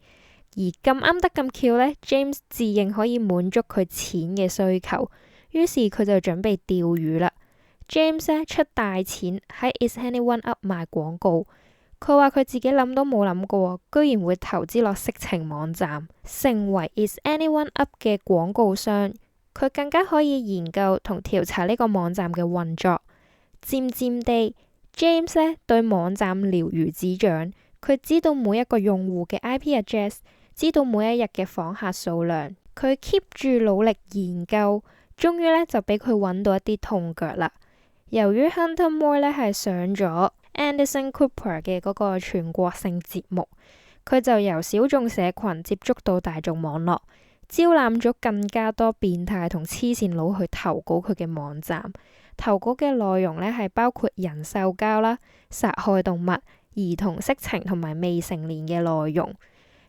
而咁啱得咁巧呢， James 自認可以滿足佢錢嘅需求，於是佢就準備釣魚啦。James 呢出大錢喺 Is Anyone Up 賣廣告，佢話佢自己諗都冇諗過，居然會投資落色情網站，成為 Is Anyone Up 嘅廣告商。佢更加可以研究同調查呢個網站嘅運作，漸漸地James 呢對網站了如指掌，佢知道每一個用戶嘅 IP address， 知道每一日嘅訪客數量。佢 keep 住努力研究，終於呢就俾佢揾到一啲痛腳啦。由於 Hunter Moore 呢係上咗 Anderson Cooper 嘅嗰個全國性節目，佢就由小眾社群接觸到大眾網絡，招攬咗更加多變態同黐線佬去投稿佢嘅網站。投稿嘅內容呢係包括人獸交啦、殺害動物、兒童色情同埋未成年嘅內容。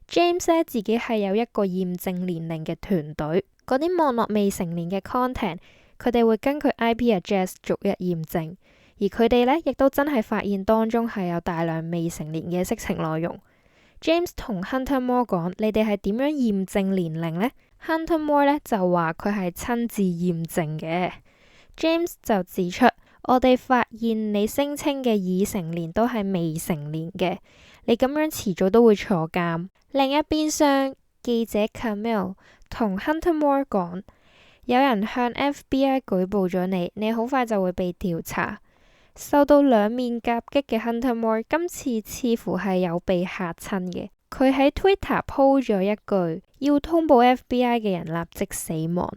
James 呢自己係有一個驗證年齡嘅團隊，嗰啲網絡未成年嘅 content， 佢哋會根據 IP address 逐一驗證，而佢哋呢亦都真係發現當中係有大量未成年嘅色情內容。James 同 Hunter Moore 講：你哋係點樣驗證年齡呢？ Hunter Moore 呢就話佢係親自驗證嘅。James 就指出，我哋發現你聲稱嘅已成年都係未成年嘅，你咁樣遲早都會坐監。另一邊廂，記者 Camille 同 Hunter Moore 講，有人向 FBI 舉報咗你，你好快就會被調查。受到兩面夾擊嘅 Hunter Moore 今次似乎係有被嚇親嘅，佢喺 Twitter po 咗一句：要通報 FBI 嘅人立即死亡。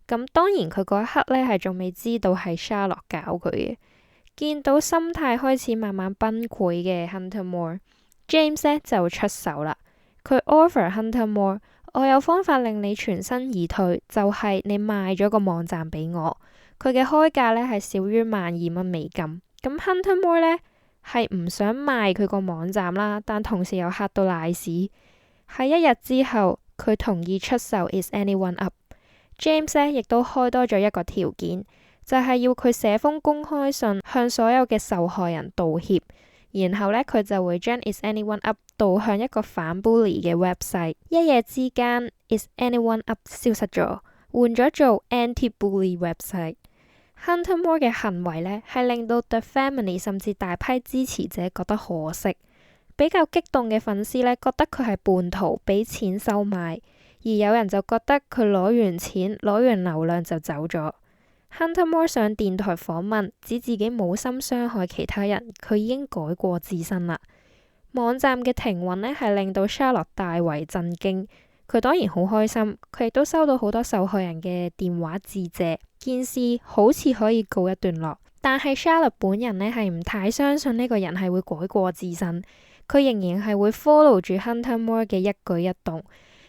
咁當然佢嗰一刻呢係仲未知道係 Charlotte 搞佢嘅。見到心態開始慢慢崩潰嘅 Hunter Moore，James 呢就出手啦。佢 offer Hunter Moore， 我有方法令你全身而退，就係你賣咗個網站俾我。佢嘅開價呢係少於12,000美金。咁 Hunter Moore 呢係唔想賣佢個網站啦，但同時又嚇到賴屎。喺一日之後，佢同意出售 Is Anyone Up。James 呢亦都開多咗一個條件，就係要佢寫封公開信向所有嘅受害人道歉，然後呢，佢就會將 Is Anyone Up 導向一個反 bully 嘅 website。一夜之間 Is Anyone Up 消失咗，換咗做 anti-bully website。Hunter Moore 嘅行為呢係令到 The Family 甚至大批支持者覺得可惜，比較激動嘅粉絲呢覺得佢係叛徒，俾錢收買。而有人就覺得佢攞完錢攞完流量就走咗。Hunter Moore 上電台訪問，指自己冇心傷害其他人，佢已經改過自新啦。網站嘅停運呢係令到 Charlotte 大為震驚，佢當然好開心，佢亦都收到好多受害人嘅電話致謝，件事好似可以告一段落。但係 Charlotte 本人呢係唔太相信呢個人係會改過自新，佢仍然係會 follow 住 Hunter Moore 嘅一舉一動。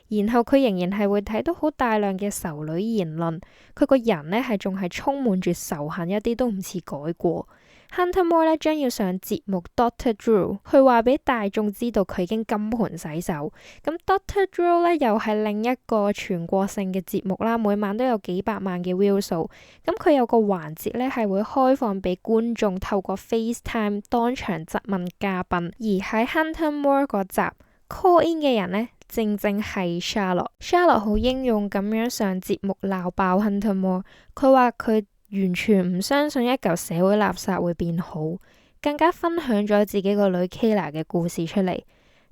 然後佢仍然係會睇到好大量嘅仇女言論，佢個人呢係仲係充滿住仇恨，一啲都唔似改過。Hunter Moore 咧將要上節目 Dr. Drew 去話俾大眾知道佢已經金盆洗手。咁 Dr. Drew 咧又係另一個全國性嘅節目啦，每晚都有幾百萬嘅 view 數。咁佢有個環節咧係會開放俾觀眾透過 FaceTime 當場質問嘉賓，而喺 Hunter Moore 嗰集 call in 嘅人呢，正正係 Charlotte。Charlotte 好英勇咁樣上節目鬧爆 Hunter Moore， 佢話佢完全唔相信一嚿社會垃圾會變好，更加分享咗自己個女 Kayla 嘅故事出嚟。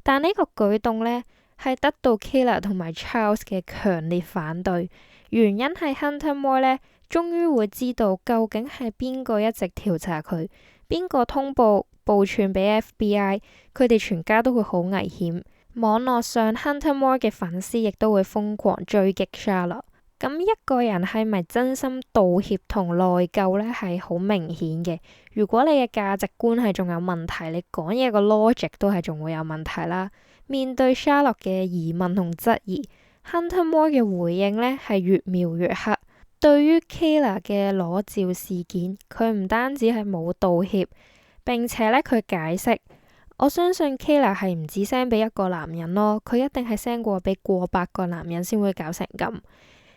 但呢個舉動呢，係得到 Kayla 同埋 Charles 嘅強烈反對，原因係 Hunter Moore 呢，終於會知道究竟係邊個一直調查佢，邊個通報報串俾 FBI， 佢哋全家都會好危險。網絡上 Hunter Moore 嘅粉絲亦都會瘋狂追擊 Charlotte。咁一個人係咪真心道歉同內疚呢？係好明顯嘅。如果你嘅價值觀係仲有問題，你講嘢個 logic 都係仲會有問題啦。面對 Charlotte 嘅疑問同質疑， Hunter Moore 嘅回應呢係越描越黑。對於 Kayla 嘅裸照事件，佢唔單止係冇道歉，並且呢，佢解釋，我相信 Kayla 係唔止 send 俾一個男人咯，佢一定係 send 過俾過百個男人先會搞成咁。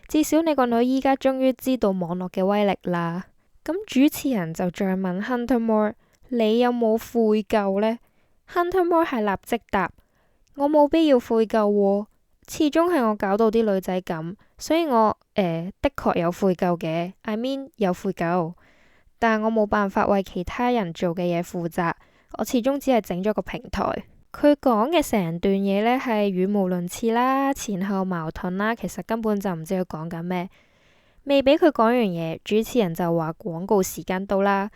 至少你個女依家終於知道網絡嘅威力啦。咁主持人就再問 Hunter Moore， 你有冇悔疚呢？ Hunter Moore 係立即答，我冇必要悔疚喎，始終係我搞到啲女仔咁，所以我的確有悔疚嘅，I mean 有悔疚，但我冇辦法為其他人做嘅嘢負責，我始終只係整咗個平台。佢講嘅成段嘢呢係語無倫次啦，前後矛盾啦，其實根本就唔知佢講緊咩。未俾佢講完嘢，主持人就話廣告時間到啦，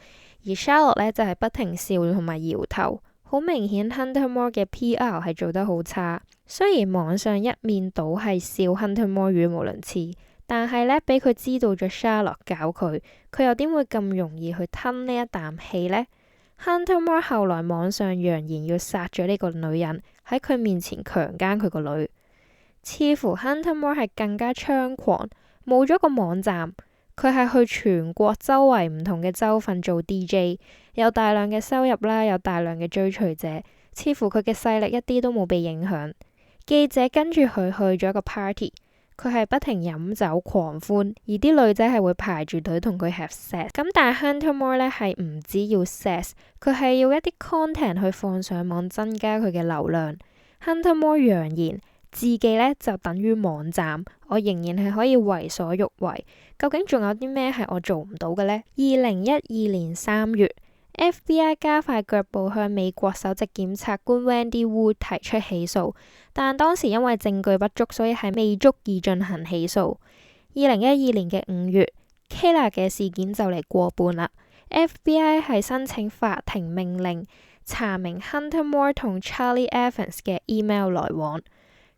而 Charlotte 呢就係不停笑同埋搖頭，好明顯 Hunter Moore 嘅 PR 係做得好差。雖然網上一面倒係笑 Hunter Moore 語無倫次，但係呢，俾佢知道咗 Charlotte 搞佢，佢又點會咁容易去吞呢一啖氣呢？Hunter Moore 後來網上揚言要殺咗呢個女人，喺佢面前強姦佢個女。似乎 Hunter Moore 係更加猖狂，冇咗個網站，佢係去全國周圍唔同嘅州份做 DJ， 有大量嘅收入啦，有大量嘅追隨者，似乎佢嘅勢力一啲都冇被影響。記者跟住佢去咗一個 party。佢係不停飲酒狂歡，而啲女仔係會排住隊同佢 have sex。咁但係 Hunter Moore 呢係唔止要 sex， 佢係要一啲 content 去放上網增加佢嘅流量。Hunter Moore 揚言自己呢就等於網站，我仍然係可以為所欲為。究竟仲有啲咩係我做唔到嘅呢？2012年3月，FBI 加快腳步向美國首席檢察官 Wendy Wood 提出起訴，但當時因為證據不足，所以係未足以進行起訴。2012年嘅5月，Kayla 嘅事件就嚟過半啦。FBI 係申請法庭命令查明 Hunter Moore 同 Charlie Evans 嘅 email 來往。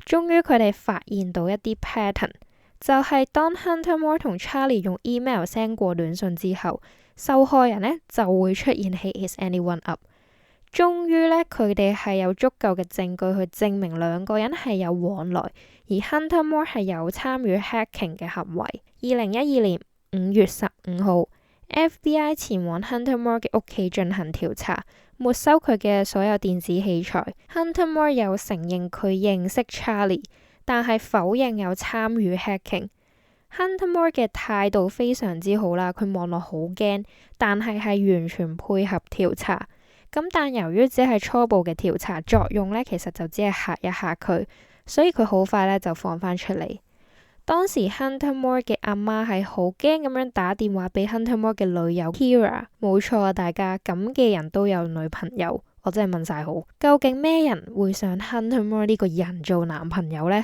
終於佢哋發現到一啲 pattern， 就係當 Hunter Moore 同 Charlie 用 email send 過短信之後，受害人呢就會出現 Hate Is Anyone Up。終於呢，佢哋係有足夠嘅證據去證明兩個人係有往來，而 Hunter Moore 係有參與 hacking 嘅行為。2012年5月15號，FBI 前往 Hunter Moore 嘅屋企進行調查，沒收佢嘅所有電子器材。Hunter Moore 有承認佢認識 Charlie， 但係否認有參與 hacking。Hunter Moore 嘅態度非常之好啦，佢望落好驚，但係完全配合調查。咁但由於只係初步嘅調查，作用呢其實就只係嚇一嚇佢，所以佢好快呢就放返出嚟。當時 Hunter Moore 嘅阿媽係好驚咁樣打電話俾 Hunter Moore 嘅女友 Kira。冇錯啊，大家咁嘅人都有女朋友，我真係問晒好，究竟咩人會上 Hunter Moore 呢個人做男朋友呢？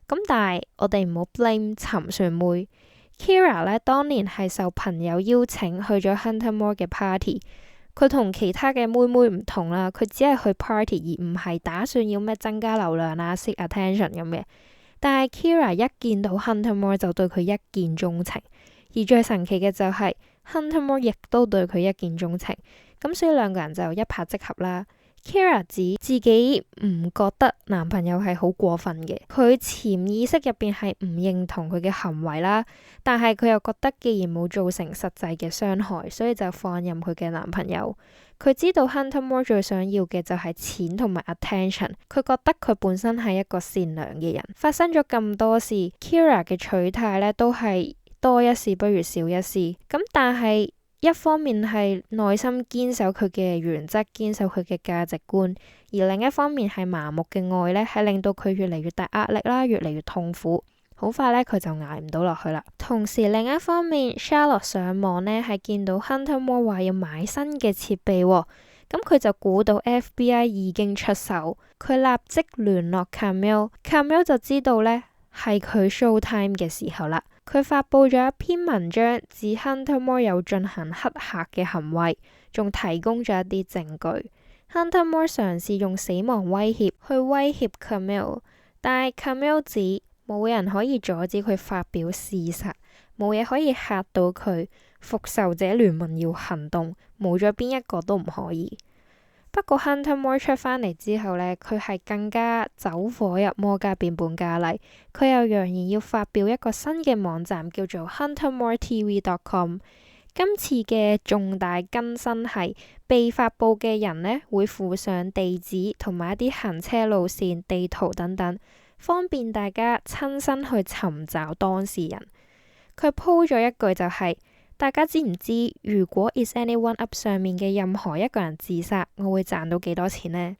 咁但係我哋唔好 blame 沉船妹。Kira 呢當年係受朋友邀請去咗 Hunter Moore 嘅 party。佢同其他嘅妹妹唔同啦，佢只係去 party 而唔係打算要咩增加流量啊、seek attention 咁嘅。但係 Kira 一見到 Hunter Moore 就對佢一見鍾情，而最神奇嘅就係 Hunter Moore 亦都對佢一見鍾情，咁所以兩個人就一拍即合啦。Kira 指自己唔覺得男朋友係好過分嘅，佢潛意識入邊係唔認同佢嘅行為啦，但係佢又覺得既然冇造成實際嘅傷害，所以就放任佢嘅男朋友。佢知道 Hunter Moore 最想要嘅就係錢同埋 attention， 佢覺得佢本身係一個善良嘅人。發生咗咁多事， Kira 嘅取態呢都係多一事不如少一事，咁但係一方面係內心堅守佢嘅原則，堅守佢嘅價值觀，而另一方面係麻木嘅愛呢，係令到佢越嚟越大壓力啦，越嚟越痛苦。好快呢，佢就捱唔到落去啦。同時另一方面 Charlotte 上網呢係見到 Hunter Moore 話要買新嘅設備喎，咁佢就估到 FBI 已經出手，佢立即聯絡 Camille 就知道呢係佢 showtime 嘅時候啦。佢發佈咗一篇文章，指 Hunter Moore 有進行黑客嘅行為，仲提供咗一啲證據。Hunter Moore 嘗試用死亡威脅去威脅 Camille， 但係 Camille 指冇人可以阻止佢發表事實，冇嘢可以嚇到佢。復仇者聯盟要行動，冇咗邊一個都唔可以。不過 Hunter Moore 出返嚟之後呢，佢係更加走火入魔加變本加厲。佢又揚言要發表一個新嘅網站，叫做 HunterMoreTV.com。今次嘅重大更新係被發佈嘅人呢會附上地址同埋一啲行車路線、地圖等等，方便大家親身去尋找當事人。佢鋪咗一句就係：大家知唔知如果 Is Anyone Up 上面嘅任何一個人自殺，我會賺到幾多錢呢？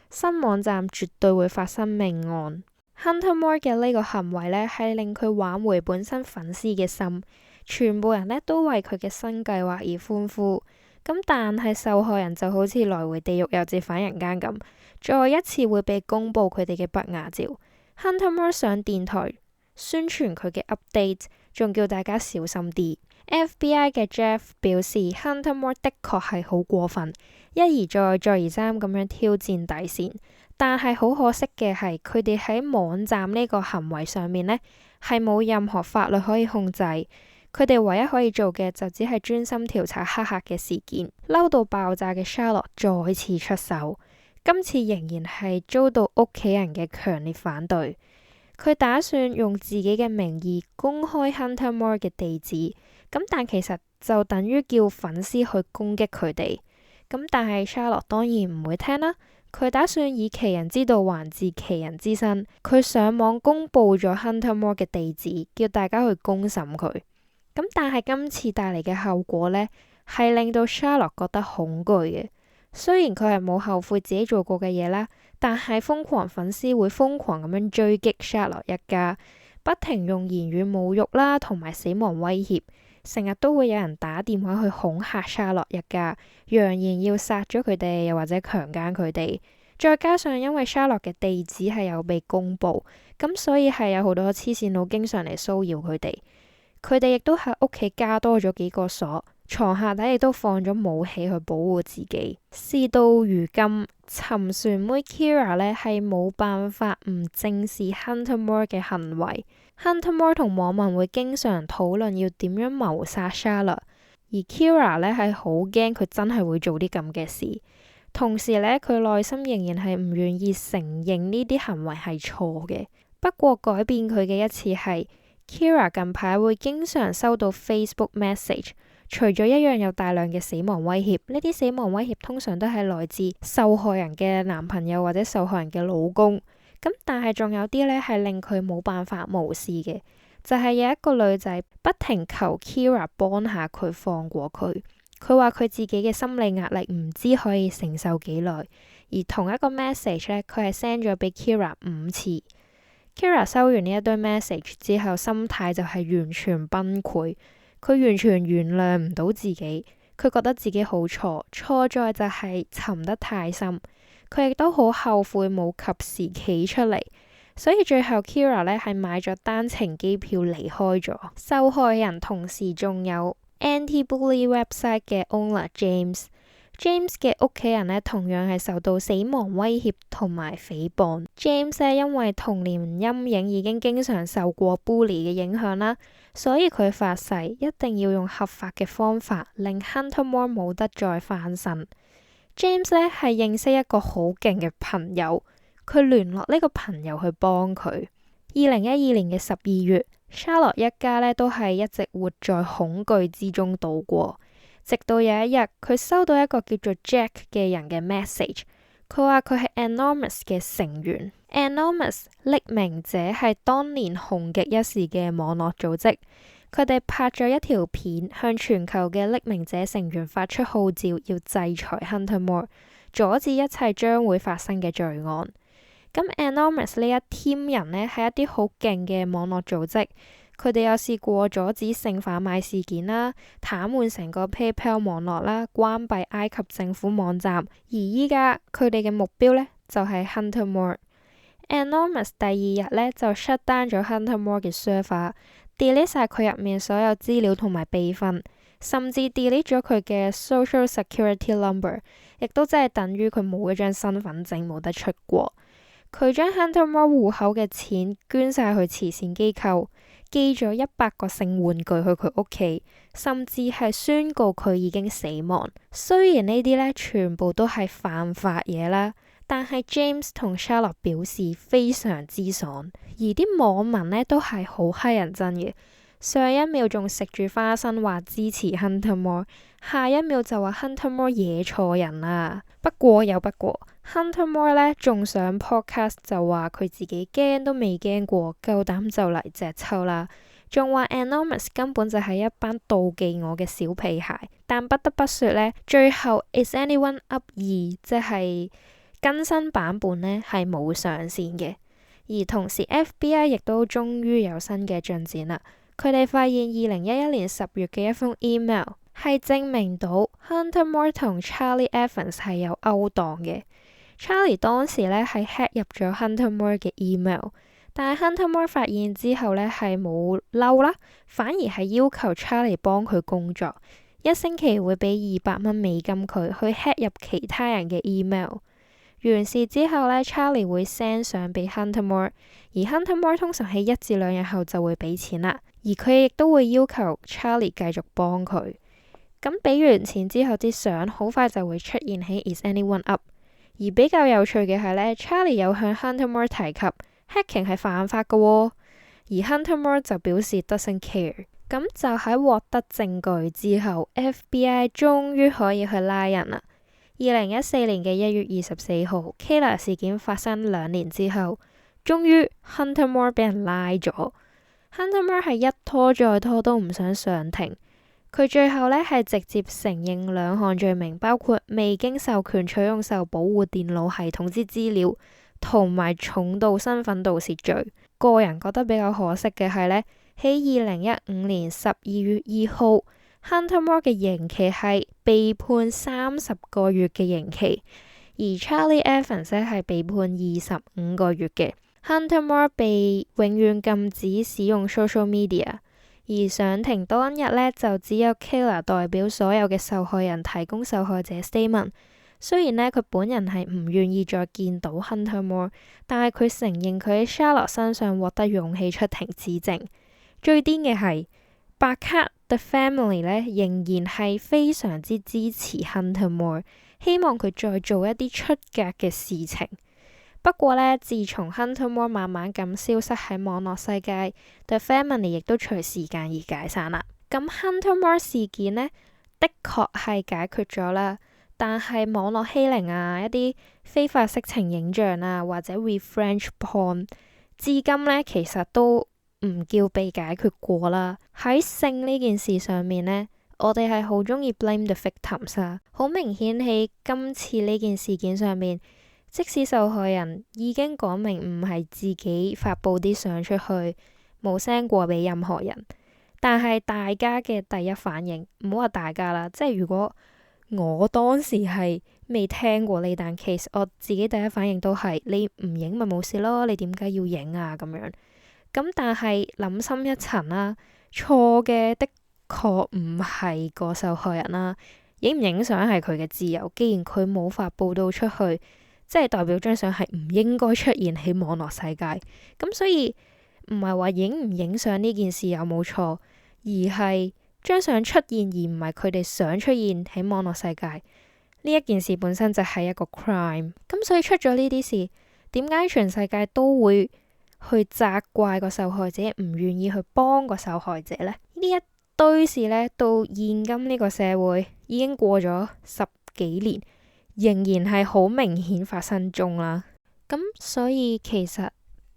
新網站絕對會發生命案。Hunter Moore 嘅呢個行為呢，係令佢挽回本身粉絲嘅心，全部人呢都為佢嘅新計劃而歡呼。咁但係受害人就好似來回地獄又折返人間咁，再一次會被公佈佢哋嘅不雅照。Hunter Moore 上電台宣傳佢嘅 update， 仲叫大家小心啲。FBI 嘅 Jeff 表示 Hunter Moore 的確係好過分，一而再再而三咁樣挑戰底線。但係好可惜嘅係，佢哋喺網站呢個行為上面呢，係冇任何法律可以控制。佢哋唯一可以做嘅就只係專心調查黑客嘅事件。嬲到爆炸嘅 Charlotte 再次出手，今次仍然係遭到屋企人嘅強烈反對。佢打算用自己嘅名義公開 Hunter Moore 嘅地址，咁但其實就等於叫粉絲去攻擊佢哋。咁但係 Charlotte 當然唔會聽啦。佢打算以其人之道還治其人之身，佢上網公佈咗 Hunter Moore 嘅地址，叫大家去公審佢。咁但係今次帶嚟嘅後果呢，係令到 Charlotte 覺得恐懼嘅。雖然佢係冇後悔自己做過嘅嘢啦，但係瘋狂粉絲會瘋狂咁樣追擊 Charlotte 一家，不停用言語侮辱啦，同埋死亡威脅。成日都會有人打電話去恐嚇 Charlotte 一家，揚言要殺咗佢哋，又或者強姦佢哋。再加上因為 Charlotte 嘅地址係有被公佈，咁所以係有好多黐線佬經常嚟騷擾佢哋。佢哋亦都喺屋企加多咗幾個鎖，床下底亦都放咗武器去保護自己。事到如今，沉船妹 Kira 呢係冇辦法唔正視 Hunter Moore 嘅行為。Hunter Moore 同網民會經常討論要點樣謀殺 Charlotte， 而 Kira 呢係好驚佢真係會做啲咁嘅事。同時呢，佢內心仍然係唔願意承認呢啲行為係錯嘅。不過改變佢嘅一次係 Kira 近排會經常收到 Facebook message， 除咗一樣有大量嘅死亡威脅，呢啲死亡威脅通常都係來自受害人嘅男朋友或者受害人嘅老公。咁但係仲有啲呢係令佢冇辦法無視嘅，就係有一個女仔不停求 Kira 幫下佢放過佢。佢話佢自己嘅心理壓力唔知可以承受幾耐，而同一個 message 呢，佢係 send 咗俾 Kira 5次。Kira 收完呢一堆 message 之後，心態就係完全崩潰，佢完全原諒唔到自己，佢覺得自己好錯在就係沉得太深。佢亦都好後悔冇及時企出嚟，所以最後 Kira 呢係買咗單程機票離開咗。受害人同時仲有 Anti-Bully website 嘅 owner James 嘅屋企人呢，同樣係受到死亡威脅同埋誹謗。James 呢因為童年陰影已經經常受過 bully 嘅影響啦，所以佢發誓一定要用合法嘅方法令 Hunter Moore 冇得再翻身。James 咧係認識一個好勁嘅朋友，佢聯絡呢個朋友去幫佢。2012年嘅12月，Charlotte 一家咧都係一直活在恐懼之中度過，直到有一日佢收到一個叫做 Jack 嘅人嘅 message， 佢話佢係 Anonymous 嘅成員。Anonymous 匿名者係當年紅極一時嘅網絡組織，佢哋拍咗一條片向全球嘅匿名者成員發出號召，要制裁 Hunter Moore， 阻止一切將會發生嘅罪案。咁 Anonymous 呢一 team 人呢，係一啲好勁嘅網絡組織，佢哋有試過阻止性販賣事件啦，癱瘓成個 PayPal 網絡啦，關閉埃及政府網站，而依家佢哋嘅目標呢，就係 Hunter Moore。Anonymous 第二日呢，就 shut down 咗 Hunter Moore 嘅 server，delete 晒佢入面所有資料同埋備份，甚至 delete 咗佢嘅 social security number， 亦都即係等於佢冇一張身份證，冇得出國。佢將 Hunter Moore 戶口嘅錢捐晒去慈善機構，寄咗100個性玩具去佢屋企，甚至係宣告佢已經死亡。雖然呢啲呢全部都係犯法嘢啦，但係 James 同 Charlotte 表示非常之爽，而啲網民呢都係好乞人憎嘅。上一秒仲食住花生話支持 Hunter Moore， 下一秒就話 Hunter Moore 惹錯人啦。不過Hunter Moore 呢仲上 podcast 就話佢自己驚都未驚過，夠膽就嚟隻抽啦，仲話 Anonymous 根本就係一班妒忌我嘅小屁孩。但不得不說呢，最後 Is Anyone Up 2即係更新版本呢係冇上線嘅，而同時 FBI 亦都終於有新嘅進展啦。佢哋發現2011年10月嘅一封 email 係證明到 Hunter Moore 同 Charlie Evans 係有勾當嘅。Charlie 當時咧係 hack 入咗 Hunter Moore 嘅 email， 但係 Hunter Moore 發現之後咧係冇嬲啦，反而係要求 Charlie 幫佢工作，1星期會俾$200佢去 hack 入其他人嘅 email。完事之後呢 Charlie 會 send 相俾 Hunter Moore， 而 Hunter Moore 通常喺1至2日後就會俾錢啦，而佢亦都會要求 Charlie 繼續幫佢。咁俾完錢之後，啲相好快就會出現喺 Is Anyone Up。而比較有趣嘅係呢 Charlie 有向 Hunter Moore 提及 hacking 係犯法嘅喎，而 Hunter Moore 就表示 doesn't care。咁就喺獲得證據之後 ，FBI 終於可以去拉人啦。2014年1月24號，Kayla 事件發生2年之後，終於 Hunter Moore 俾人拉咗。Hunter Moore 係一拖再拖都唔想上庭，佢最後呢係直接承認2項罪名，包括未經授權取用受保護電腦系統之資料，同埋重度身份盜竊罪。個人覺得比較可惜嘅係呢，喺2015年12月2號。Hunter Moore 嘅刑期係被判30個月嘅刑期，而 Charlie Evans 係被判25個月嘅。Hunter Moore 被永遠禁止使用 social media， 而上庭當日呢，就只有 Kayla 代表所有嘅受害人提供受害者 statement。雖然呢，佢本人係唔願意再見到 Hunter Moore， 但係佢承認佢喺 Charlotte 身上獲得勇氣出庭指證。最癲嘅係白卡 The Family 呢，仍然係非常之支持 Hunter Moore， 希望佢再做一啲出格嘅事情。不過呢，自從 Hunter Moore 慢慢咁消失喺網絡世界， The Family 亦都隨時間而解散啦。咁 Hunter Moore 事件呢，的確係解決咗啦，但係網絡欺凌啊、一啲非法色情影像啊，或者 revenge porn， 至今呢，其實都唔叫被解決過啦。喺性呢件事上面呢，我哋係好中意 blame the victims 啊。好明顯喺今次呢件事件上面，即使受害人已經講明唔係自己發佈啲相出去，冇 send 過俾任何人，但係大家嘅第一反應，唔好話大家啦，即係如果我當時係未聽過呢單 case， 我自己第一反應都係你唔影咪冇事咯，你點解要影啊咁樣。咁但係諗深一層啦，錯嘅的確唔係個受害人啦，影唔影相係佢嘅自由。既然佢冇發佈到出去，即係代表張相係唔應該出現喺網絡世界。咁所以唔係話影唔影相呢件事有冇錯，而係張相出現而唔係佢哋想出現喺網絡世界呢一件事本身就係一個 crime。咁所以出咗呢啲事，點解全世界都會去責怪個受害者，唔願意去幫個受害者呢？呢一堆事呢，到現今呢個社會已經過咗10幾年，仍然係好明顯發生中啦。咁所以其實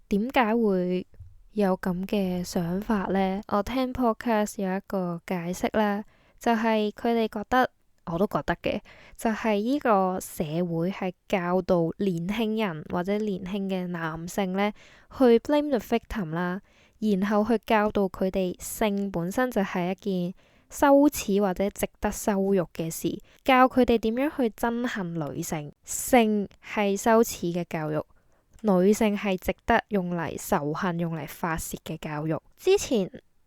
點解會有咁嘅想法呢？我聽 podcast 有一個解釋啦，就係佢哋覺得，我都覺得嘅，就係呢個社會係教導年輕人或者年輕嘅男性呢去 blame the victim 啦，然後去教導佢哋性本身就係一件羞恥或者值得羞辱嘅事，教佢哋點樣去憎恨女性。性係羞恥嘅教育，女性係值得用嚟仇恨、用嚟發洩嘅教育。之前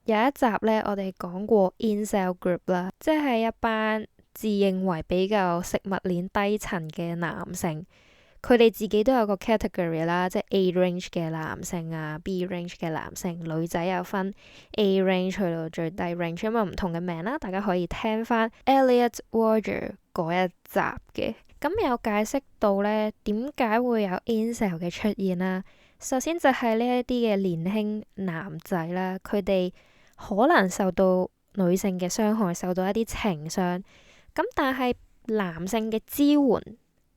有一集呢，我哋講過 incel group 啦，即係一班自認為比較食物鏈低層嘅男性，佢哋自己都有個 category 啦，即係 A range 嘅男性啊， B range 嘅男性，女仔有分 A range 去到最低 range，因為唔同嘅名啦，大家可以聽翻 Elliot Rodger 嗰一集嘅。咁有解釋到呢點解會有 incel 嘅出現啦。首先就係呢一啲嘅年輕男仔啦，佢哋可能受到女性嘅傷害，受到一啲情傷。咁但係男性嘅支援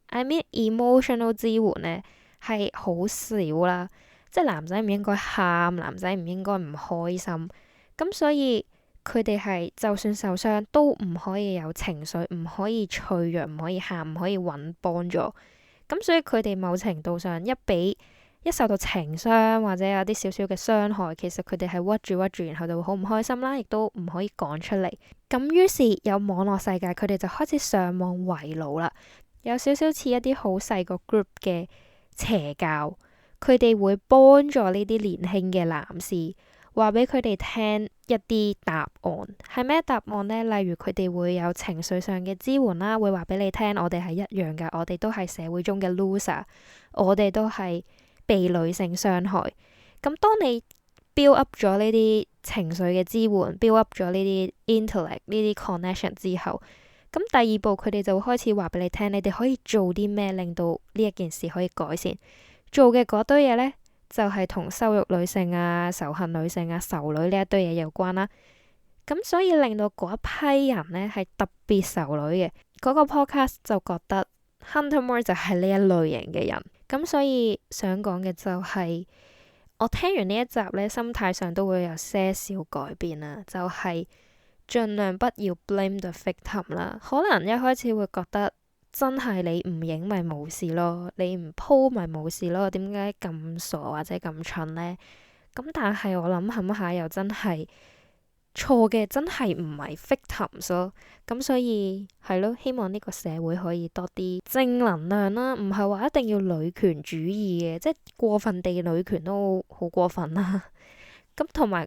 ，I mean emotional 支援呢，係好少啦。即係男仔唔應該喊，男仔唔應該唔開心。咁所以佢哋係就算受傷都唔可以有情緒，唔可以脆弱，唔可以喊，唔可以揾幫助。咁所以佢哋某程度上一受到情傷或者有啲少少嘅傷害，其實佢哋係屈住，然後就會好唔開心啦，亦都唔可以講出嚟。咁於是有網絡世界，佢哋就開始上網圍爐啦，有少少似一啲好細個 group 嘅邪教，佢哋會幫助呢啲年輕嘅男士，話俾佢哋聽一啲答案。係咩答案呢？例如佢哋會有情緒上嘅支援啦，會話俾你聽，我哋係一樣㗎，我哋都係社會中嘅 loser，我哋都係被女性傷害。咁當你 build up 咗呢啲情緒嘅支援，build up 咗呢啲 intellect 呢啲 connection 之後，咁第二步佢哋就會開始話俾你聽，你哋可以做啲咩令到呢一件事可以改善。做嘅嗰堆嘢呢，就係同羞辱女性啊、仇恨女性啊、仇女呢一堆嘢有關啦。咁所以令到嗰一批人呢係特別仇女嘅。嗰個 podcast 就覺得 Hunter Moore 就係呢一類型嘅人。咁所以想講嘅就係，我聽完呢一集呢，心態上都會有些少改變啦。就係盡量不要 blame the victim 啦。可能一開始會覺得真係你唔影咪冇事咯，你唔 po 咪冇事咯，點解咁傻或者咁蠢呢？咁但係我諗下又真係錯嘅，真係唔係 victims 咯。咁所以係咯，希望呢個社會可以多啲正能量啦，唔係話一定要女權主義嘅，即係過分地女權都好過分啦。咁同埋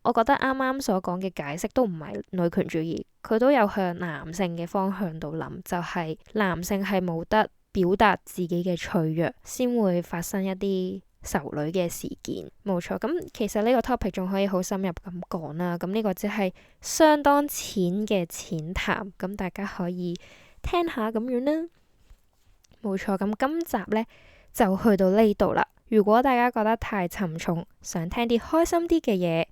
我覺得啱啱所講嘅解釋都唔係女權主義，佢都有向男性嘅方向度諗，就係男性係冇得表達自己嘅脆弱，先會發生一啲仇女嘅事件。冇錯，咁其實呢個 topic 仲可以好深入咁講啦。咁呢個只係相當淺嘅淺談，咁大家可以聽下咁樣啦。冇錯，咁今集呢就去到呢度啦。如果大家覺得太沉重，想聽啲開心啲嘅嘢，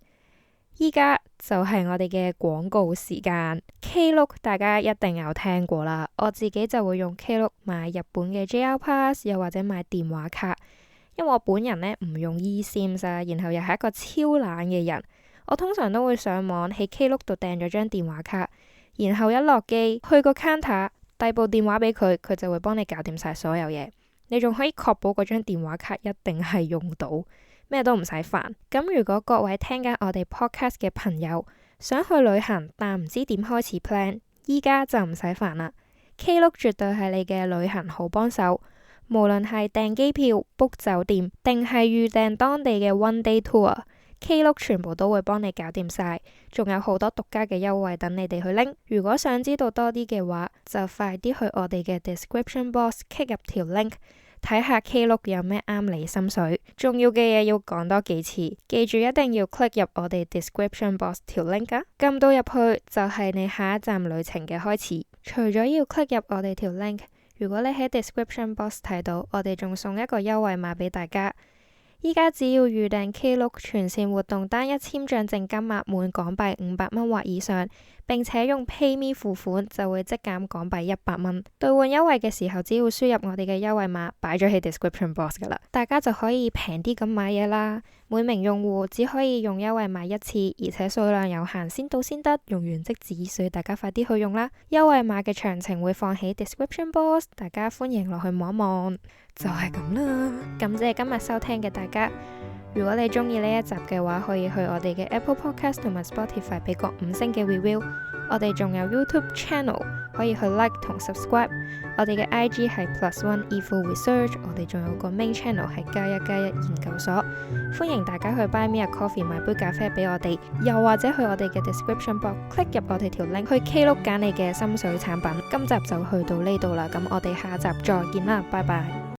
依家就係我哋嘅廣告時間。Klook 大家一定有聽過啦，我自己就會用 Klook 買日本嘅 JR Pass， 又或者買電話卡。因為我本人呢唔用 eSIM 啊，然後又係一個超懶嘅人，我通常都會上網喺 Klook 度訂咗張電話卡，然後一落機去個 counter 遞部電話俾佢，佢就會幫你搞掂晒所有嘢。你仲可以確保嗰張電話卡一定係用到，咩都唔使煩。咁如果各位聽緊我哋 podcast 嘅朋友想去旅行，但唔知點開始 plan， 依家就唔使煩啦。Klook 絕對係你嘅旅行好幫手，無論係訂機票、book 酒店，定係預訂當地嘅 one day tour，Klook 全部都會幫你搞掂晒，仲有好多獨家嘅優惠等你哋去拎。如果想知道多啲嘅話，就快啲去我哋嘅 description box， click 入條 link，睇下 Klook 有咩啱你心水。重要嘅嘢要講多幾次，記住一定要 click 入我哋 description box 條 link 啊，撳到入去就係你下一站旅程嘅開始。除咗要 click 入我哋條 link，如果你喺 description box 睇到，我哋仲送一個優惠碼俾大家。依家只要預訂 Klook 全線活動單一簽賬證金額滿港幣500蚊或以上，並且用 PayMe 付款，就會即減港幣100蚊。兌換優惠嘅時候，只要輸入我哋嘅優惠碼，擺咗喺 description box 噶啦，大家就可以平啲咁買嘢啦。每名用戶只可以用優惠碼一次，而且數量有限，先到先得，用完即止，所以大家快啲去用啦。優惠碼嘅詳情會放喺 description box，大家歡迎落去望一望。就係咁啦，感謝今日收聽嘅大家。如果你中意呢一集嘅話，可以去我哋嘅 Apple Podcast 同埋 Spotify 俾個5星嘅 review。我哋仲有 YouTube Channel，可以去 like 同 subscribe。我哋嘅 IG 係 +1 Evo Research， 我哋仲有個 main channel 係+1+1研究所。歡迎大家去 Buy Me a Coffee 買杯咖啡俾我哋，又或者去我哋嘅 description box click 入我哋條 link 去 Klook 揀你嘅心水產品。今集就去到呢度啦，咁我哋下集再見啦，拜拜。